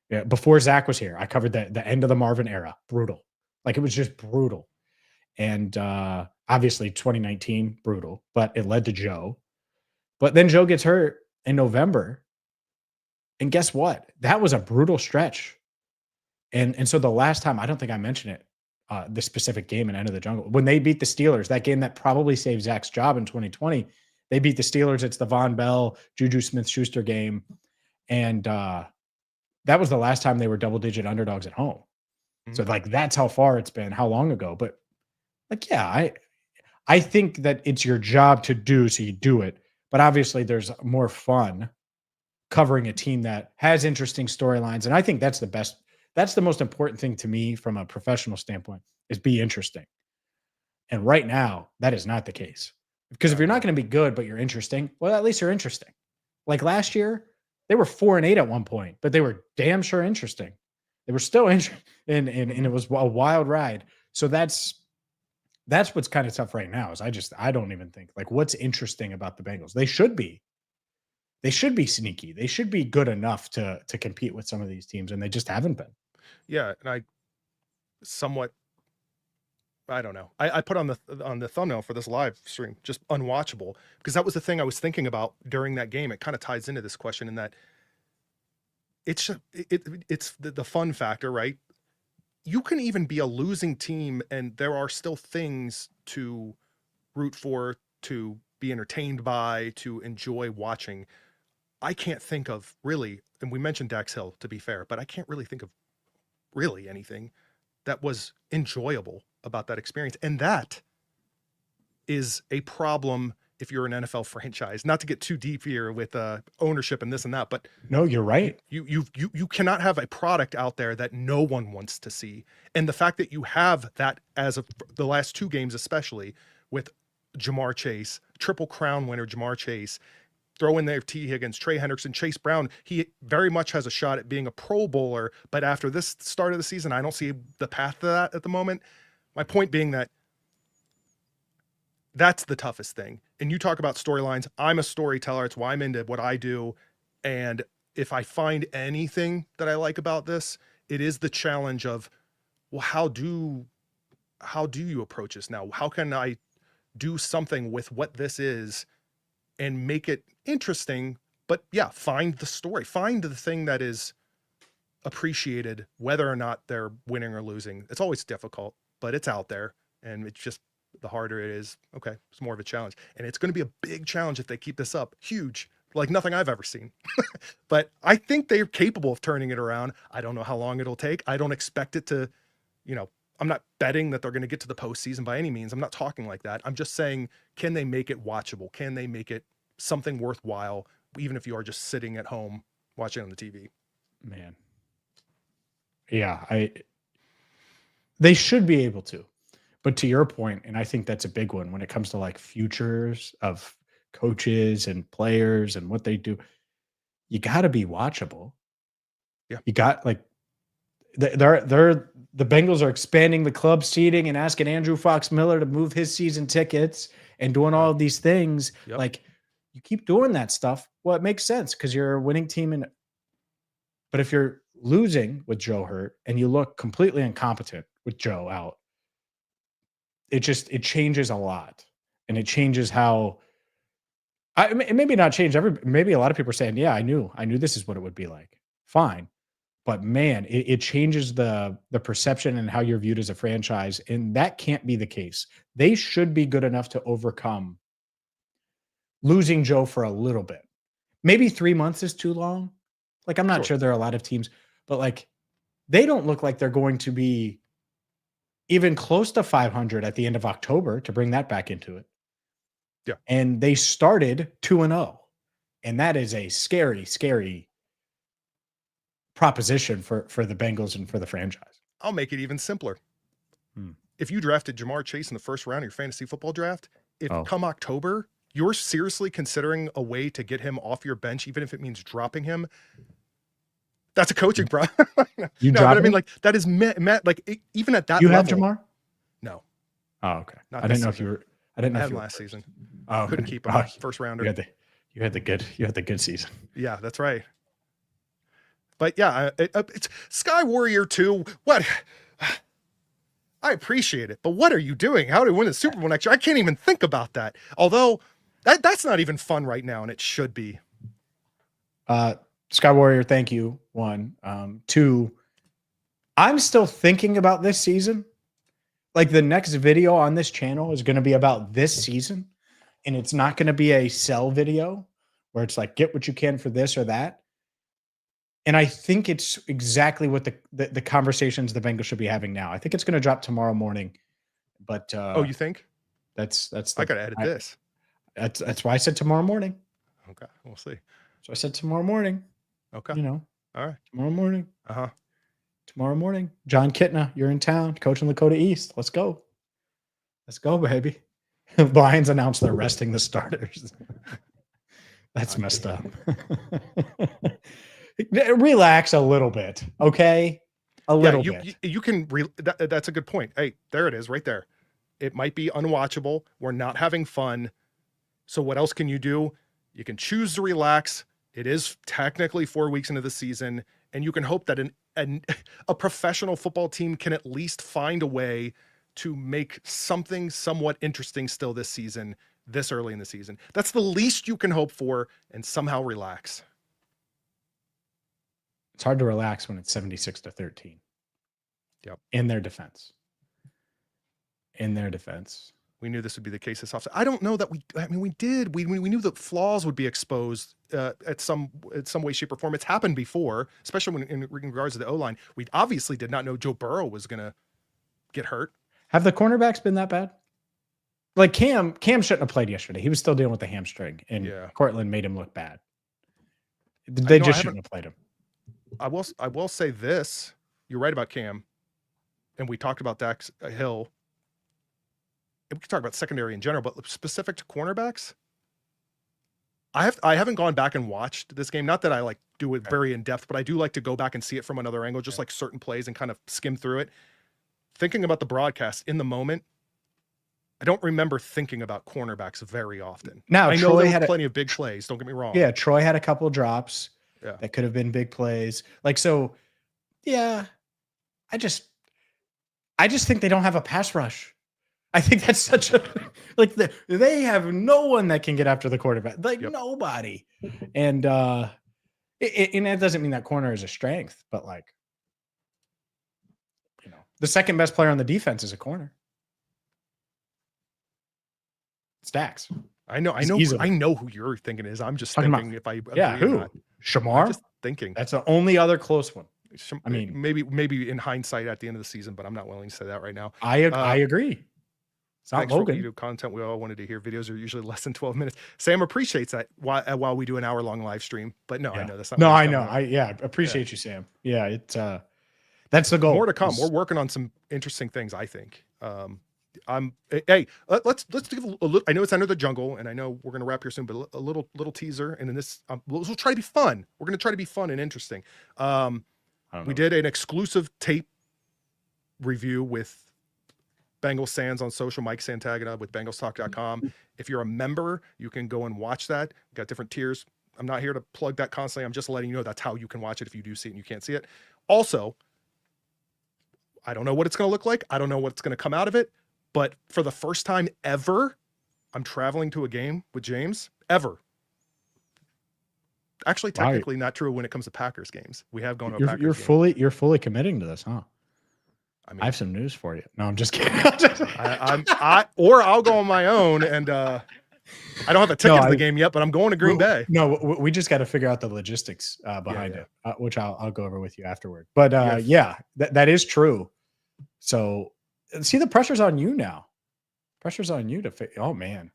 Yeah, before Zach was here, I covered the end of the Marvin era. Brutal. Like it was just brutal. And obviously 2019, brutal, but it led to Joe. But then Joe gets hurt in November. And guess what? That was a brutal stretch. And so the last time, I don't think I mentioned it, the specific game in End of the Jungle, when they beat the Steelers, that game that probably saved Zach's job in 2020, they beat the Steelers. It's the Von Bell, Juju Smith-Schuster game. And that was the last time they were double-digit underdogs at home. So like, that's how far it's been, how long ago. But like, yeah, I think that it's your job to do, so you do it. But obviously there's more fun covering a team that has interesting storylines. And I think that's the best. That's the most important thing to me from a professional standpoint is be interesting. And right now, that is not the case. Because if you're not going to be good, but you're interesting, well, at least you're interesting. Like last year, they were 4-8 at one point, but they were damn sure interesting. They were still interesting, and it was a wild ride. So that's what's kind of tough right now is I don't even think like what's interesting about the Bengals. They should be sneaky. They should be good enough to compete with some of these teams, and they just haven't been. Yeah, and I don't know. I put on the thumbnail for this live stream just unwatchable because that was the thing I was thinking about during that game. It kind of ties into this question in that it's the fun factor, right? You can even be a losing team and there are still things to root for, to be entertained by, to enjoy watching. I can't think of really, and we mentioned Dax Hill to be fair, but I can't really think of really anything that was enjoyable about that experience. And that is a problem if you're an NFL franchise. Not to get too deep here with ownership and this and that, but no, you're right. You cannot have a product out there that no one wants to see. And the fact that you have that as of the last 2 games, especially with Jamar Chase, Triple Crown winner Jamar Chase, throw in there T. Higgins, Trey Hendrickson, Chase Brown. He very much has a shot at being a Pro Bowler, but after this start of the season, I don't see the path to that at the moment. My point being that that's the toughest thing. And you talk about storylines. I'm a storyteller. It's why I'm into what I do. And if I find anything that I like about this, it is the challenge of, well, how do you approach this now? How can I do something with what this is and make it interesting? But yeah, find the story, find the thing that is appreciated, whether or not they're winning or losing. It's always difficult, but it's out there. And it's just, the harder it is, okay, it's more of a challenge. And it's going to be a big challenge if they keep this up. Huge, like nothing I've ever seen. But I think they're capable of turning it around. I don't know how long it'll take. I don't expect it to, I'm not betting that they're going to get to the postseason by any means. I'm not talking like that. I'm just saying, can they make it watchable? Can they make it something worthwhile, even if you are just sitting at home watching on the TV? Man. Yeah, they should be able to. But to your point, and I think that's a big one when it comes to like futures of coaches and players and what they do, you got to be watchable. Yeah. You got like the Bengals are expanding the club seating and asking Andrew Fox Miller to move his season tickets and doing all of these things. Yep. Like you keep doing that stuff. Well, it makes sense because you're a winning team. But if you're losing with Joe hurt and you look completely incompetent with Joe out, it changes a lot, and it changes how maybe not change maybe a lot of people are saying, yeah, I knew this is what it would be like. Fine. But man, it changes the perception and how you're viewed as a franchise. And that can't be the case. They should be good enough to overcome losing Joe for a little bit. Maybe 3 months is too long. Like, I'm not sure there are a lot of teams, but like, they don't look like they're going to be even close to 500 at the end of October to bring that back into it. Yeah. And they started 2-0. And that is a scary, scary proposition for the Bengals and for the franchise. I'll make it even simpler. If you drafted Jamar Chase in the first round of your fantasy football draft, come October, you're seriously considering a way to get him off your bench, even if it means dropping him, that's a coaching problem. You no, drop but I mean, him? like that is like even at that You level. have Jamar? No. Oh, okay. Not I didn't this know if season. you were. I didn't know I if had you were last season. Oh, Couldn't okay. keep him. First rounder. You had the good season. Yeah, that's right. But yeah, it's Sky Warrior 2. What? I appreciate it, but what are you doing? How do we win the Super Bowl next year? I can't even think about that. Although that's not even fun right now, and it should be. Sky Warrior, thank you. 1. 2, I'm still thinking about this season. Like the next video on this channel is going to be about this season, and it's not going to be a sell video where it's like, get what you can for this or that. And I think it's exactly what the conversations the Bengals should be having now. I think it's going to drop tomorrow morning. But you think? That's I got to edit this. That's why I said tomorrow morning. Okay, we'll see. So I said tomorrow morning. Okay. All right. Tomorrow morning. Uh-huh. Tomorrow morning. John Kitna, you're in town, coaching Lakota East. Let's go. Let's go, baby. Lions announced they're resting the starters. That's messed up. Relax a little bit, okay? A little bit. You can. That's a good point. Hey, there it is, right there. It might be unwatchable. We're not having fun. So what else can you do? You can choose to relax. It is technically 4 weeks into the season, and you can hope that a professional football team can at least find a way to make something somewhat interesting still this season, this early in the season. That's the least you can hope for, and somehow relax. It's hard to relax when it's 76-13. Yep. In their defense. we knew this would be the case this offseason. I don't know that we did. We knew that flaws would be exposed at some way, shape, or form. It's happened before, especially when in regards to the O-line. We obviously did not know Joe Burrow was going to get hurt. Have the cornerbacks been that bad? Like Cam shouldn't have played yesterday. He was still dealing with the hamstring, and Cortland made him look bad. They just shouldn't have played him. I will say this. You're right about Cam, and we talked about Dax Hill. We could talk about secondary in general, but specific to cornerbacks, I haven't gone back and watched this game. Not that I like do it very in depth, but I do like to go back and see it from another angle, just like certain plays and kind of skim through it. Thinking about the broadcast in the moment, I don't remember thinking about cornerbacks very often. Now, I know there were plenty of big plays. Don't get me wrong. Yeah, Troy had a couple drops that could have been big plays. Like, so, yeah, I just think they don't have a pass rush. I think that's such a like they have no one that can get after the quarterback, like nobody, and and that doesn't mean that corner is a strength, but like, you know, the second best player on the defense is a corner. Stacks. I know who you're thinking is. I'm just thinking if I agree who? or not. Shamar? I'm just thinking that's the only other close one. I mean, maybe in hindsight at the end of the season, but I'm not willing to say that right now. I agree. It's not Logan. For video content we all wanted to hear. Videos are usually less than 12 minutes. Sam appreciates that while we do an hour-long live stream. But no, I know that's not. No, I know. I appreciate you, Sam. Yeah, it's that's the goal. More to come. We're working on some interesting things, I think. Hey, let's give a little. I know it's Under the Jungle, and I know we're going to wrap here soon, but a little teaser, and then this we'll try to be fun. We're going to try to be fun and interesting. We did an exclusive tape review with Bengals Sands on social, Mike Santagana with BengalsTalk.com. If you're a member, you can go and watch that. We've got different tiers. I'm not here to plug that constantly. I'm just letting you know that's how you can watch it if you do see it and you can't see it. Also, I don't know what it's going to look like. I don't know what's going to come out of it. But for the first time ever, I'm traveling to a game with James. Ever. Actually, technically not true when it comes to Packers games. We have gone to a Packers game. You're fully committing to this, huh? I mean, I have some news for you. No, I'm just kidding. Or I'll go on my own, and I don't have a ticket to the game yet, but I'm going to Green Bay. No, we just got to figure out the logistics behind it, which I'll go over with you afterward. But that is true. So see, the pressure's on you now. Pressure's on you to oh man.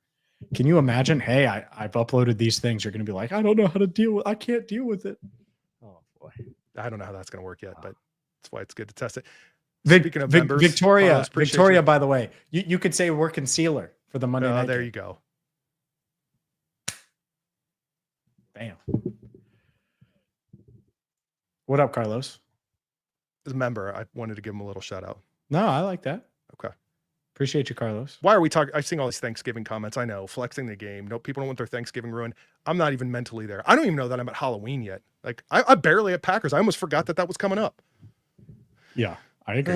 Can you imagine? Hey, I've uploaded these things. You're going to be like, I don't know how to deal with. I can't deal with it. Oh boy, I don't know how that's going to work yet, but that's why it's good to test it. Speaking of members, Victoria, by the way, you could say we're concealer for the Monday night. There game. You go. Bam. What up, Carlos? As a member, I wanted to give him a little shout out. No, I like that. Okay. Appreciate you, Carlos. Why are we talking? I've seen all these Thanksgiving comments. I know, flexing the game. No, people don't want their Thanksgiving ruined. I'm not even mentally there. I don't even know that I'm at Halloween yet. Like, I barely at Packers. I almost forgot that was coming up. Yeah, I agree.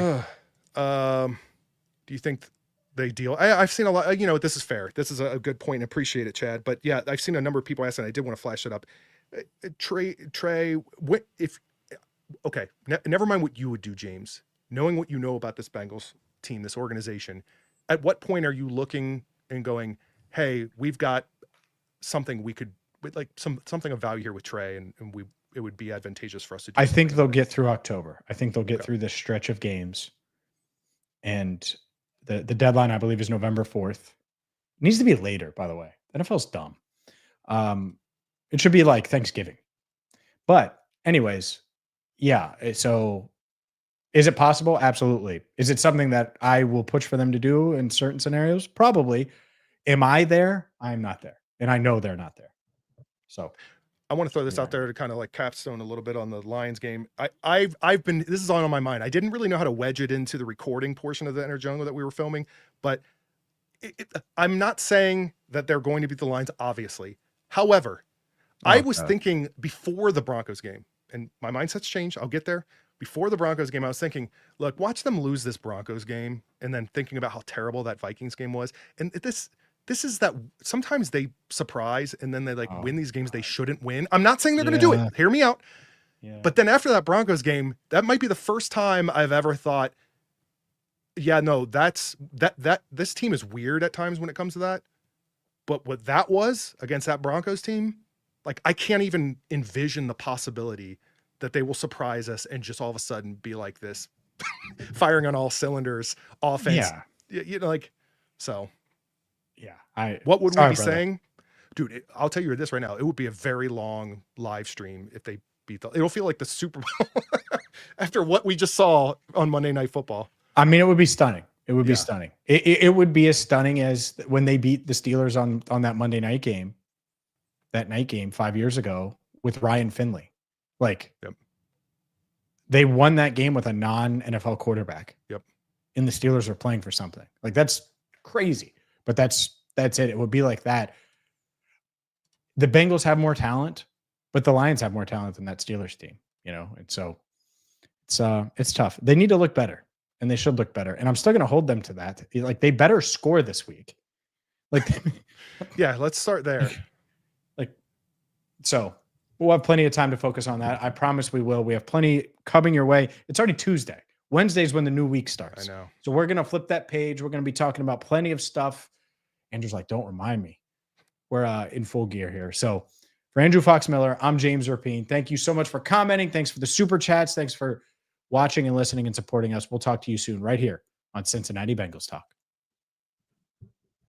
Do you think they deal? I've seen a lot. You know, this is fair. This is a good point. Appreciate it, Chad. But yeah, I've seen a number of people ask, and I did want to flash it up. Trey, what if? Okay, never mind what you would do, James. Knowing what you know about this Bengals team, this organization, at what point are you looking and going, hey, we've got something we could, like something of value here with Trey, and it would be advantageous for us to do. I think they'll get through October. I think they'll get through this stretch of games. And the deadline, I believe, is November 4th. It needs to be later, by the way. The NFL's dumb. It should be like Thanksgiving. But anyways, yeah. So is it possible? Absolutely. Is it something that I will push for them to do in certain scenarios? Probably. Am I there? I'm not there. And I know they're not there. So I want to throw this out there to kind of like capstone a little bit on the Lions game. I've been, this is on my mind. I didn't really know how to wedge it into the recording portion of the Inner Jungle that we were filming, but I'm not saying that they're going to beat the Lions, obviously. However, I was thinking before the Broncos game, and my mindset's changed. I'll get there. Before the Broncos game, I was thinking, look, watch them lose this Broncos game, and then thinking about how terrible that Vikings game was. And this is that sometimes they surprise and then they win these games they shouldn't win. I'm not saying they're going to do it. Hear me out. Yeah. But then after that Broncos game, that might be the first time I've ever thought Yeah, no, that this team is weird at times when it comes to that. But what that was against that Broncos team, like I can't even envision the possibility that they will surprise us and just all of a sudden be like this, firing on all cylinders, offense. Yeah. You know, like, so. Yeah. What would we be brother. saying? Dude, I'll tell you this right now. It would be a very long live stream if they beat it'll feel like the Super Bowl after what we just saw on Monday Night Football. I mean, it would be stunning. It would be stunning. It would be as stunning as when they beat the Steelers on that Monday night game, that night game 5 years ago with Ryan Finley. Like, they won that game with a non-NFL quarterback. Yep. And the Steelers are playing for something. Like, that's crazy. But that's it. It would be like that. The Bengals have more talent, but the Lions have more talent than that Steelers team, you know? And so it's tough. They need to look better. And they should look better. And I'm still going to hold them to that. Like, they better score this week. Like, yeah, let's start there. So we'll have plenty of time to focus on that. I promise we will. We have plenty coming your way. It's already Tuesday. Wednesday's when the new week starts. I know. So we're going to flip that page. We're going to be talking about plenty of stuff. Andrew's like, don't remind me. We're in full gear here. So for Andrew Fox Miller, I'm James Rapien. Thank you so much for commenting. Thanks for the super chats. Thanks for watching and listening and supporting us. We'll talk to you soon right here on Cincinnati Bengals Talk.